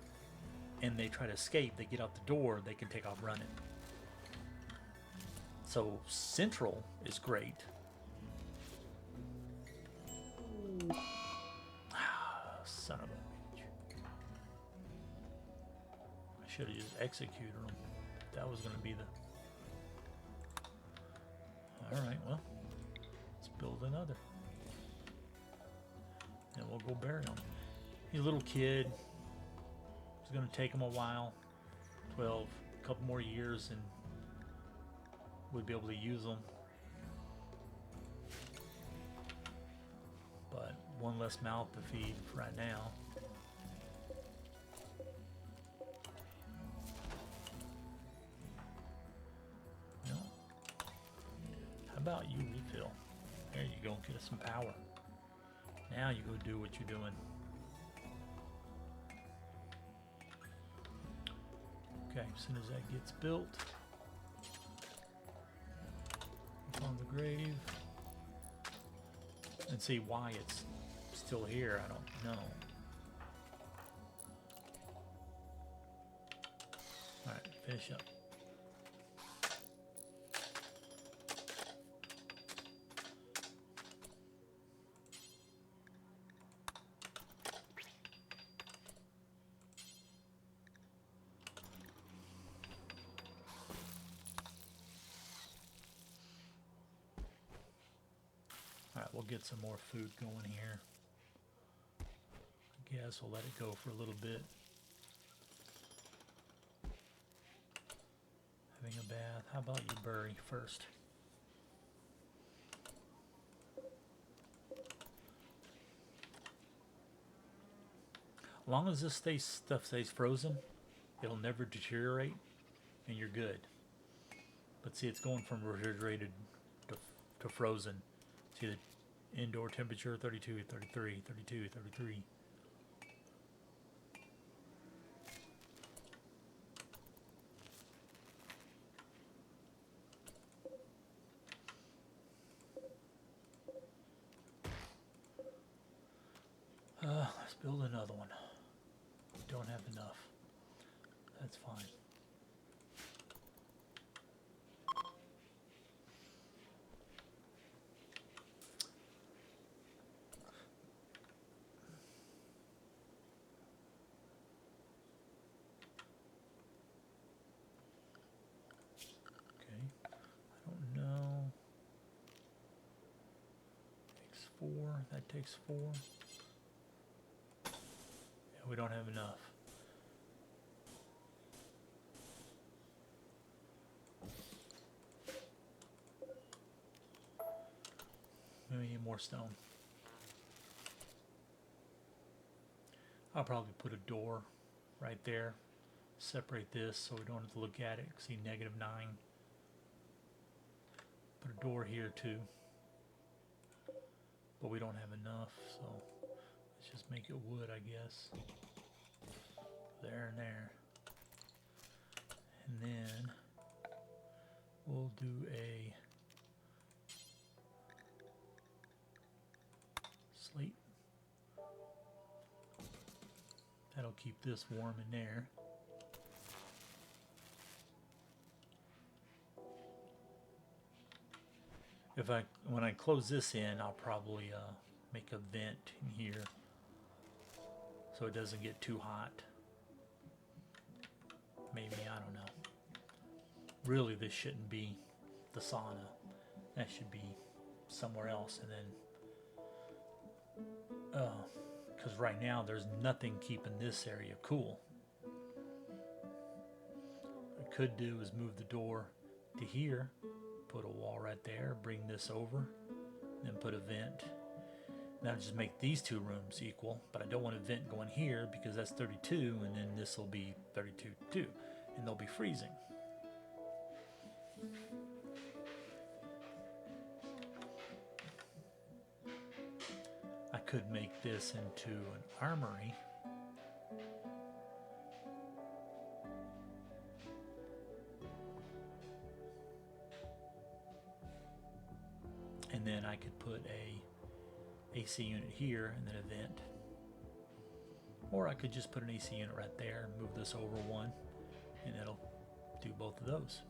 and they try to escape, they get out the door, they can take off running. So central is great. Son of a bitch. I should have just executed them. That was going to be the... Alright, well, let's build another. And we'll go bury him. He's a little kid. It's going to take him a while. A couple more years, and we'll be able to use them. But one less mouth to feed right now. No. How about you refill? There you go. Get us some power. Now you go do what you're doing. Okay, as soon as that gets built, it's on the grave. And see why it's still here, I don't know. Alright, finish up. Alright, we'll get some more food going here. I guess we'll let it go for a little bit. Having a bath. How about you bury first? As long as this stuff stays frozen, it'll never deteriorate, and you're good. But see, it's going from refrigerated to frozen. See the indoor temperature, 32, 33, 32, 33. Let's build another one. We don't have enough. That's fine. That takes 4. Yeah, we don't have enough. We need more stone. I'll probably put a door right there. Separate this so we don't have to look at it. See -9. Put a door here too. But we don't have enough, so let's just make it wood, I guess. There and there. And then we'll do a slate. That'll keep this warm in there. When I close this in, I'll probably make a vent in here so it doesn't get too hot. Maybe, I don't know. Really, this shouldn't be the sauna. That should be somewhere else. And then, because right now there's nothing keeping this area cool. What I could do is move the door to here. Put a wall right there, bring this over, then put a vent. That'll just make these two rooms equal, but I don't want a vent going here because that's 32, and then this will be 32 too, and they'll be freezing. I could make this into an armory. And then I could put a AC unit here and then a vent. Or I could just put an AC unit right there and move this over one, and it'll do both of those.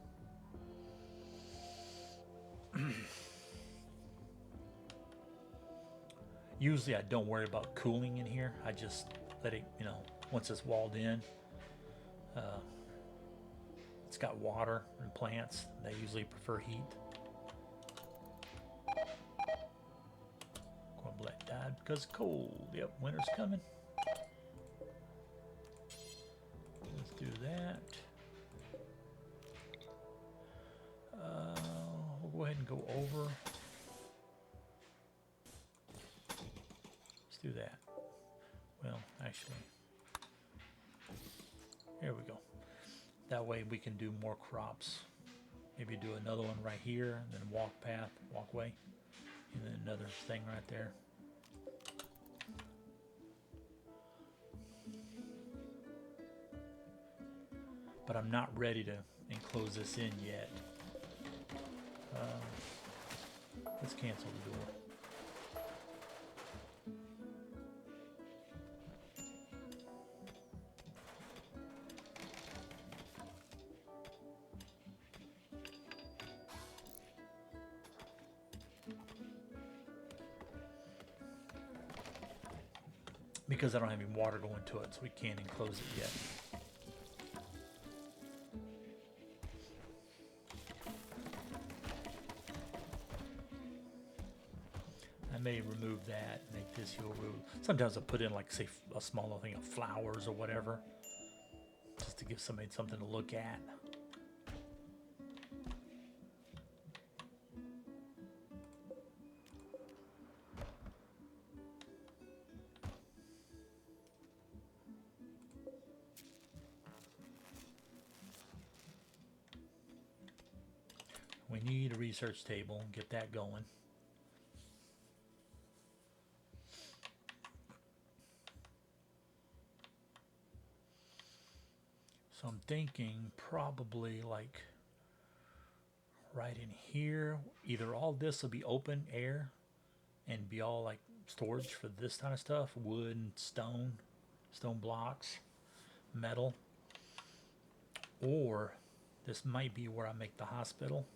Usually I don't worry about cooling in here. I just let it, once it's walled in, it's got water and plants. They usually prefer heat. Black died because cold. Yep, winter's coming. Let's do that. We'll go ahead and go over. Let's do that. Well, actually, here we go. That way we can do more crops. Maybe do another one right here, and then walkway, and then another thing right there. But I'm not ready to enclose this in yet. Let's cancel the door. Because I don't have any water going to it, so we can't enclose it yet. May remove that, make this your room. Sometimes I put in, like, say, a small thing of flowers or whatever, just to give somebody something to look at. We need a research table, get that going. So I'm thinking probably like right in here, either all this will be open air and be all like storage for this kind of stuff, wood and stone blocks, metal, or this might be where I make the hospital.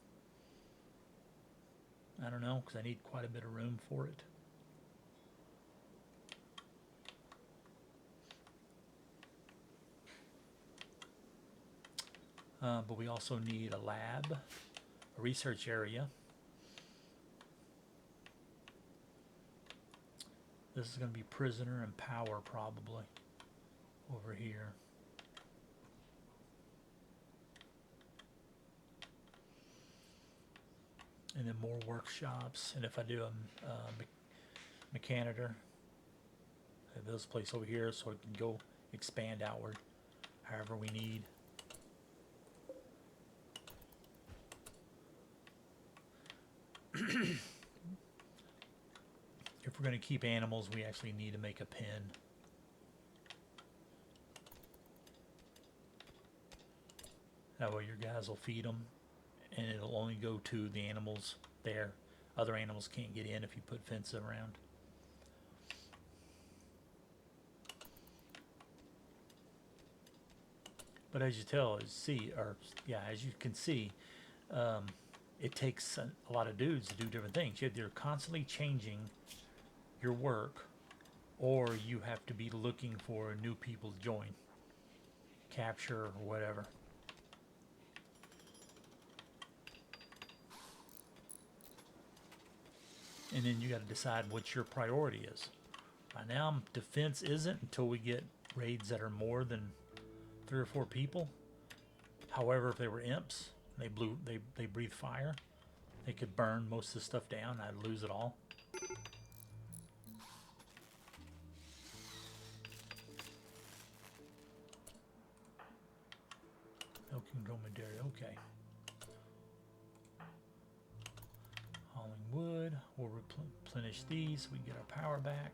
I don't know, because I need quite a bit of room for it. But we also need a lab, a research area. This is going to be prisoner and power probably over here. and then more workshops. And if I do a mechanitor, I have this place over here so it can go expand outward however we need. If we're going to keep animals, we actually need to make a pen. That way your guys will feed them, and it'll only go to the animals there. Other animals can't get in if you put fences around. But as you as you can see, it takes a lot of dudes to do different things. You're constantly changing your work, or you have to be looking for new people to join, capture or whatever. And then you got to decide what your priority is. Right now, defense isn't until we get raids that are more than 3 or 4 people. However, if they were imps, they breathe fire, they could burn most of the stuff down. I'd lose it all. Milking dromedary, okay. Hauling wood, we'll replenish these so we can get our power back.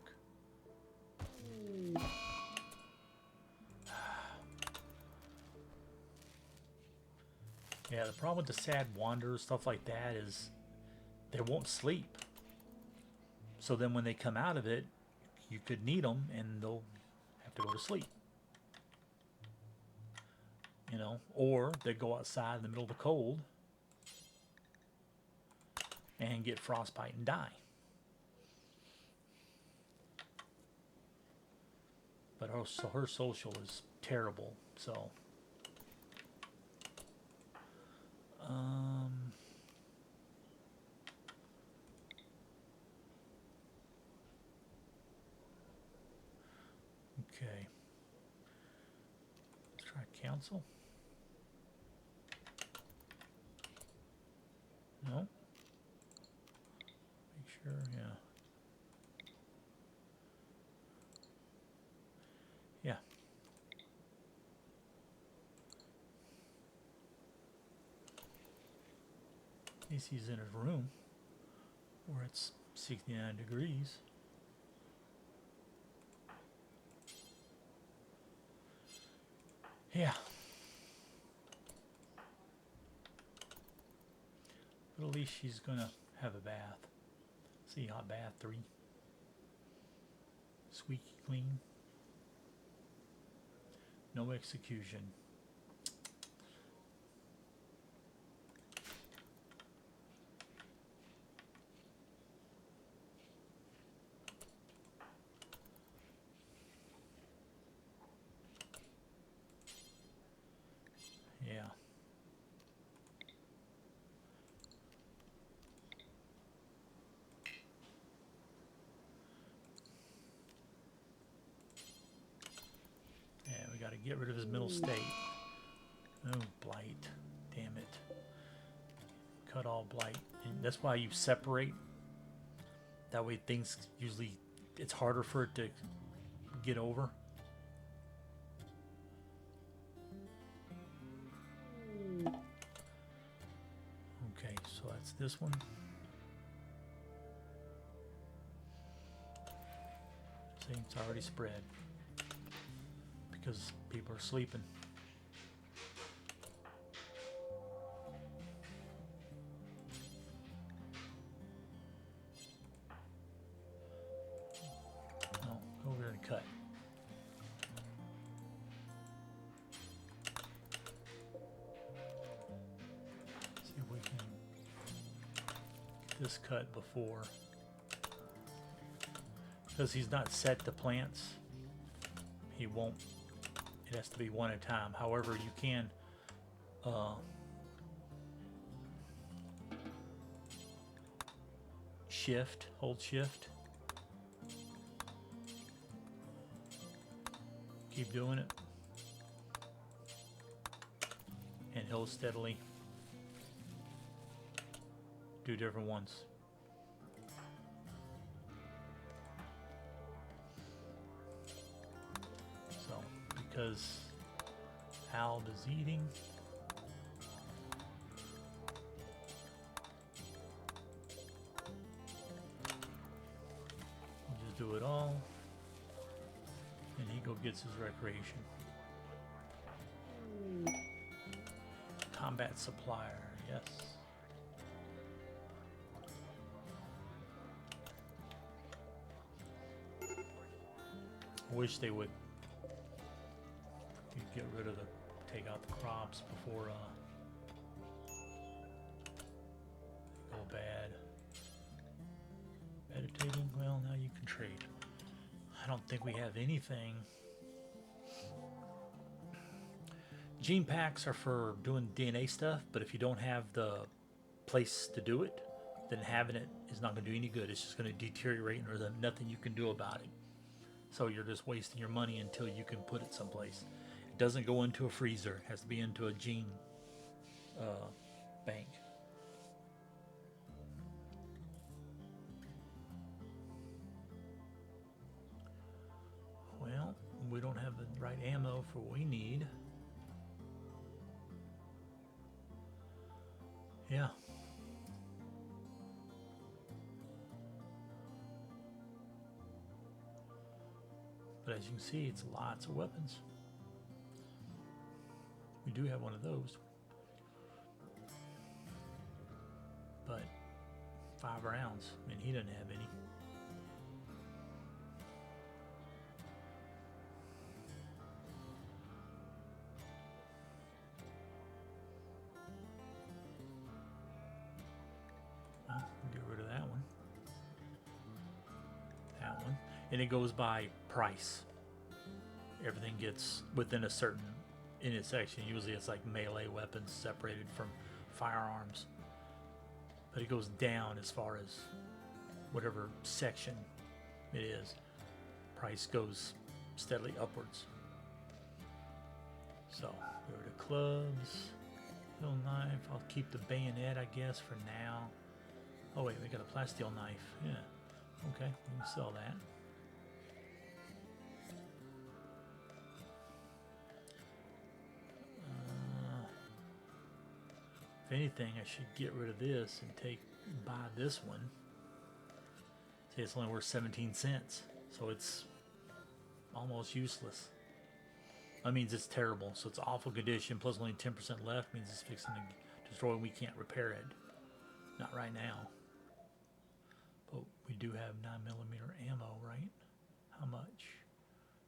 Yeah, the problem with the sad wanderers, stuff like that, is they won't sleep. So then when they come out of it, you could need them and they'll have to go to sleep. You know, or they go outside in the middle of the cold and get frostbite and die. But her social is terrible, so okay. Let's try council. No. Make sure, yeah. Yeah. AC's in his room where it's 69 degrees. Yeah. But at least she's gonna have a bath. See, hot bath 3. Squeaky clean. No execution. Yeah. Yeah, we got to get rid of his middle state. Oh, blight. Damn it. Cut all blight. And that's why you separate. That way things usually, it's harder for it to get over. Okay, so that's this one. See, it's already spread because people are sleeping. No, go over there and cut. See if we can get this cut before. Because he's not set to plants, he won't. It has to be one at a time. However, you can shift, hold shift. Keep doing it. And he'll steadily do different ones. So, because Al is eating, we'll just do it all, and he go gets his recreation. Combat supplier, yes. I wish they would get rid of take out the crops before they go bad. Meditating, well, now you can trade. I don't think we have anything. Gene packs are for doing DNA stuff, but if you don't have the place to do it, then having it is not going to do any good. It's just going to deteriorate, and there's nothing you can do about it. So you're just wasting your money until you can put it someplace. It doesn't go into a freezer. It has to be into a gene bank. Well, we don't have the right ammo for what we need. Yeah. But as you can see, it's lots of weapons. We do have one of those. But 5 rounds, and he doesn't have any. Get rid of that one. That one. And it goes by price. Everything gets within a certain in its section. Usually it's like melee weapons separated from firearms. But it goes down as far as whatever section it is. Price goes steadily upwards. So, go to clubs, little knife. I'll keep the bayonet, I guess, for now. Oh wait, we got a plasteel knife. Yeah. Okay, we can sell that. If anything, I should get rid of this and buy this one. See, it's only worth 17 cents, so it's almost useless. That means it's terrible, so it's awful condition, plus only 10% left, means it's fixing to destroy and we can't repair it. Not right now. But we do have 9mm ammo, right? How much?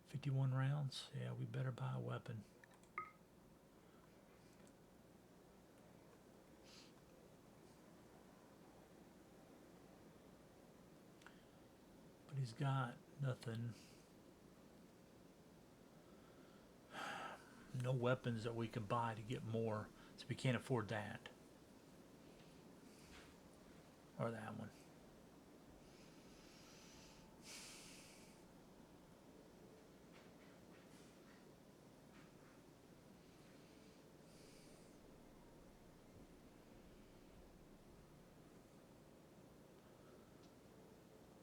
51 rounds? Yeah, we better buy a weapon. But he's got nothing. No weapons that we can buy to get more, so we can't afford that. Or that one.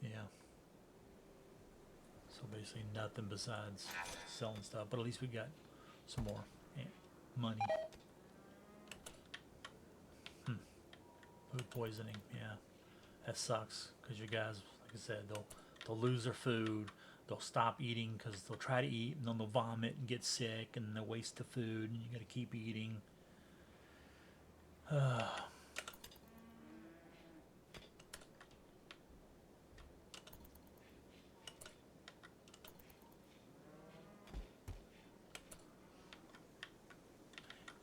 Yeah. So basically nothing besides selling stuff, but at least we got some more money. Food poisoning, yeah. That sucks, because you guys, like I said, they'll lose their food. They'll stop eating because they'll try to eat, and then they'll vomit and get sick, and they'll waste the food, and you got to keep eating.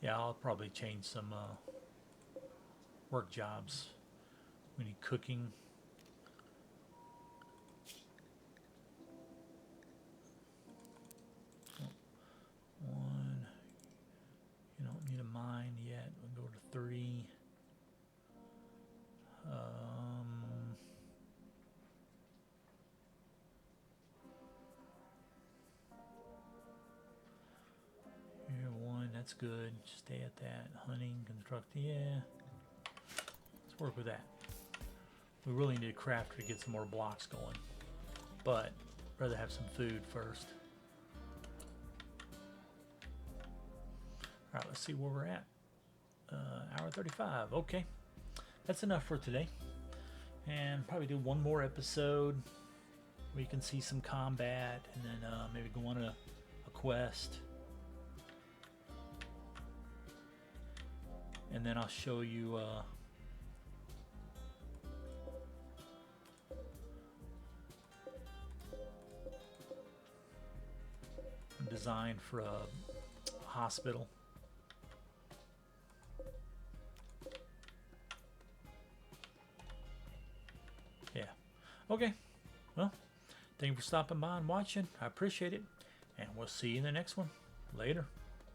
Yeah, I'll probably change some work jobs. We need cooking. One. You don't need a mine yet. We'll go to 3. Here, 1. That's good. Stay at that. Hunting, construct. Yeah. Let's work with that. We really need a crafter to get some more blocks going. But I'd rather have some food first. Alright, let's see where we're at. Hour 35. Okay. That's enough for today. And probably do one more episode where you can see some combat, and then maybe go on a quest. And then I'll show you design for a hospital. Yeah. Okay. Well, thank you for stopping by and watching. I appreciate it. And we'll see you in the next one. Later.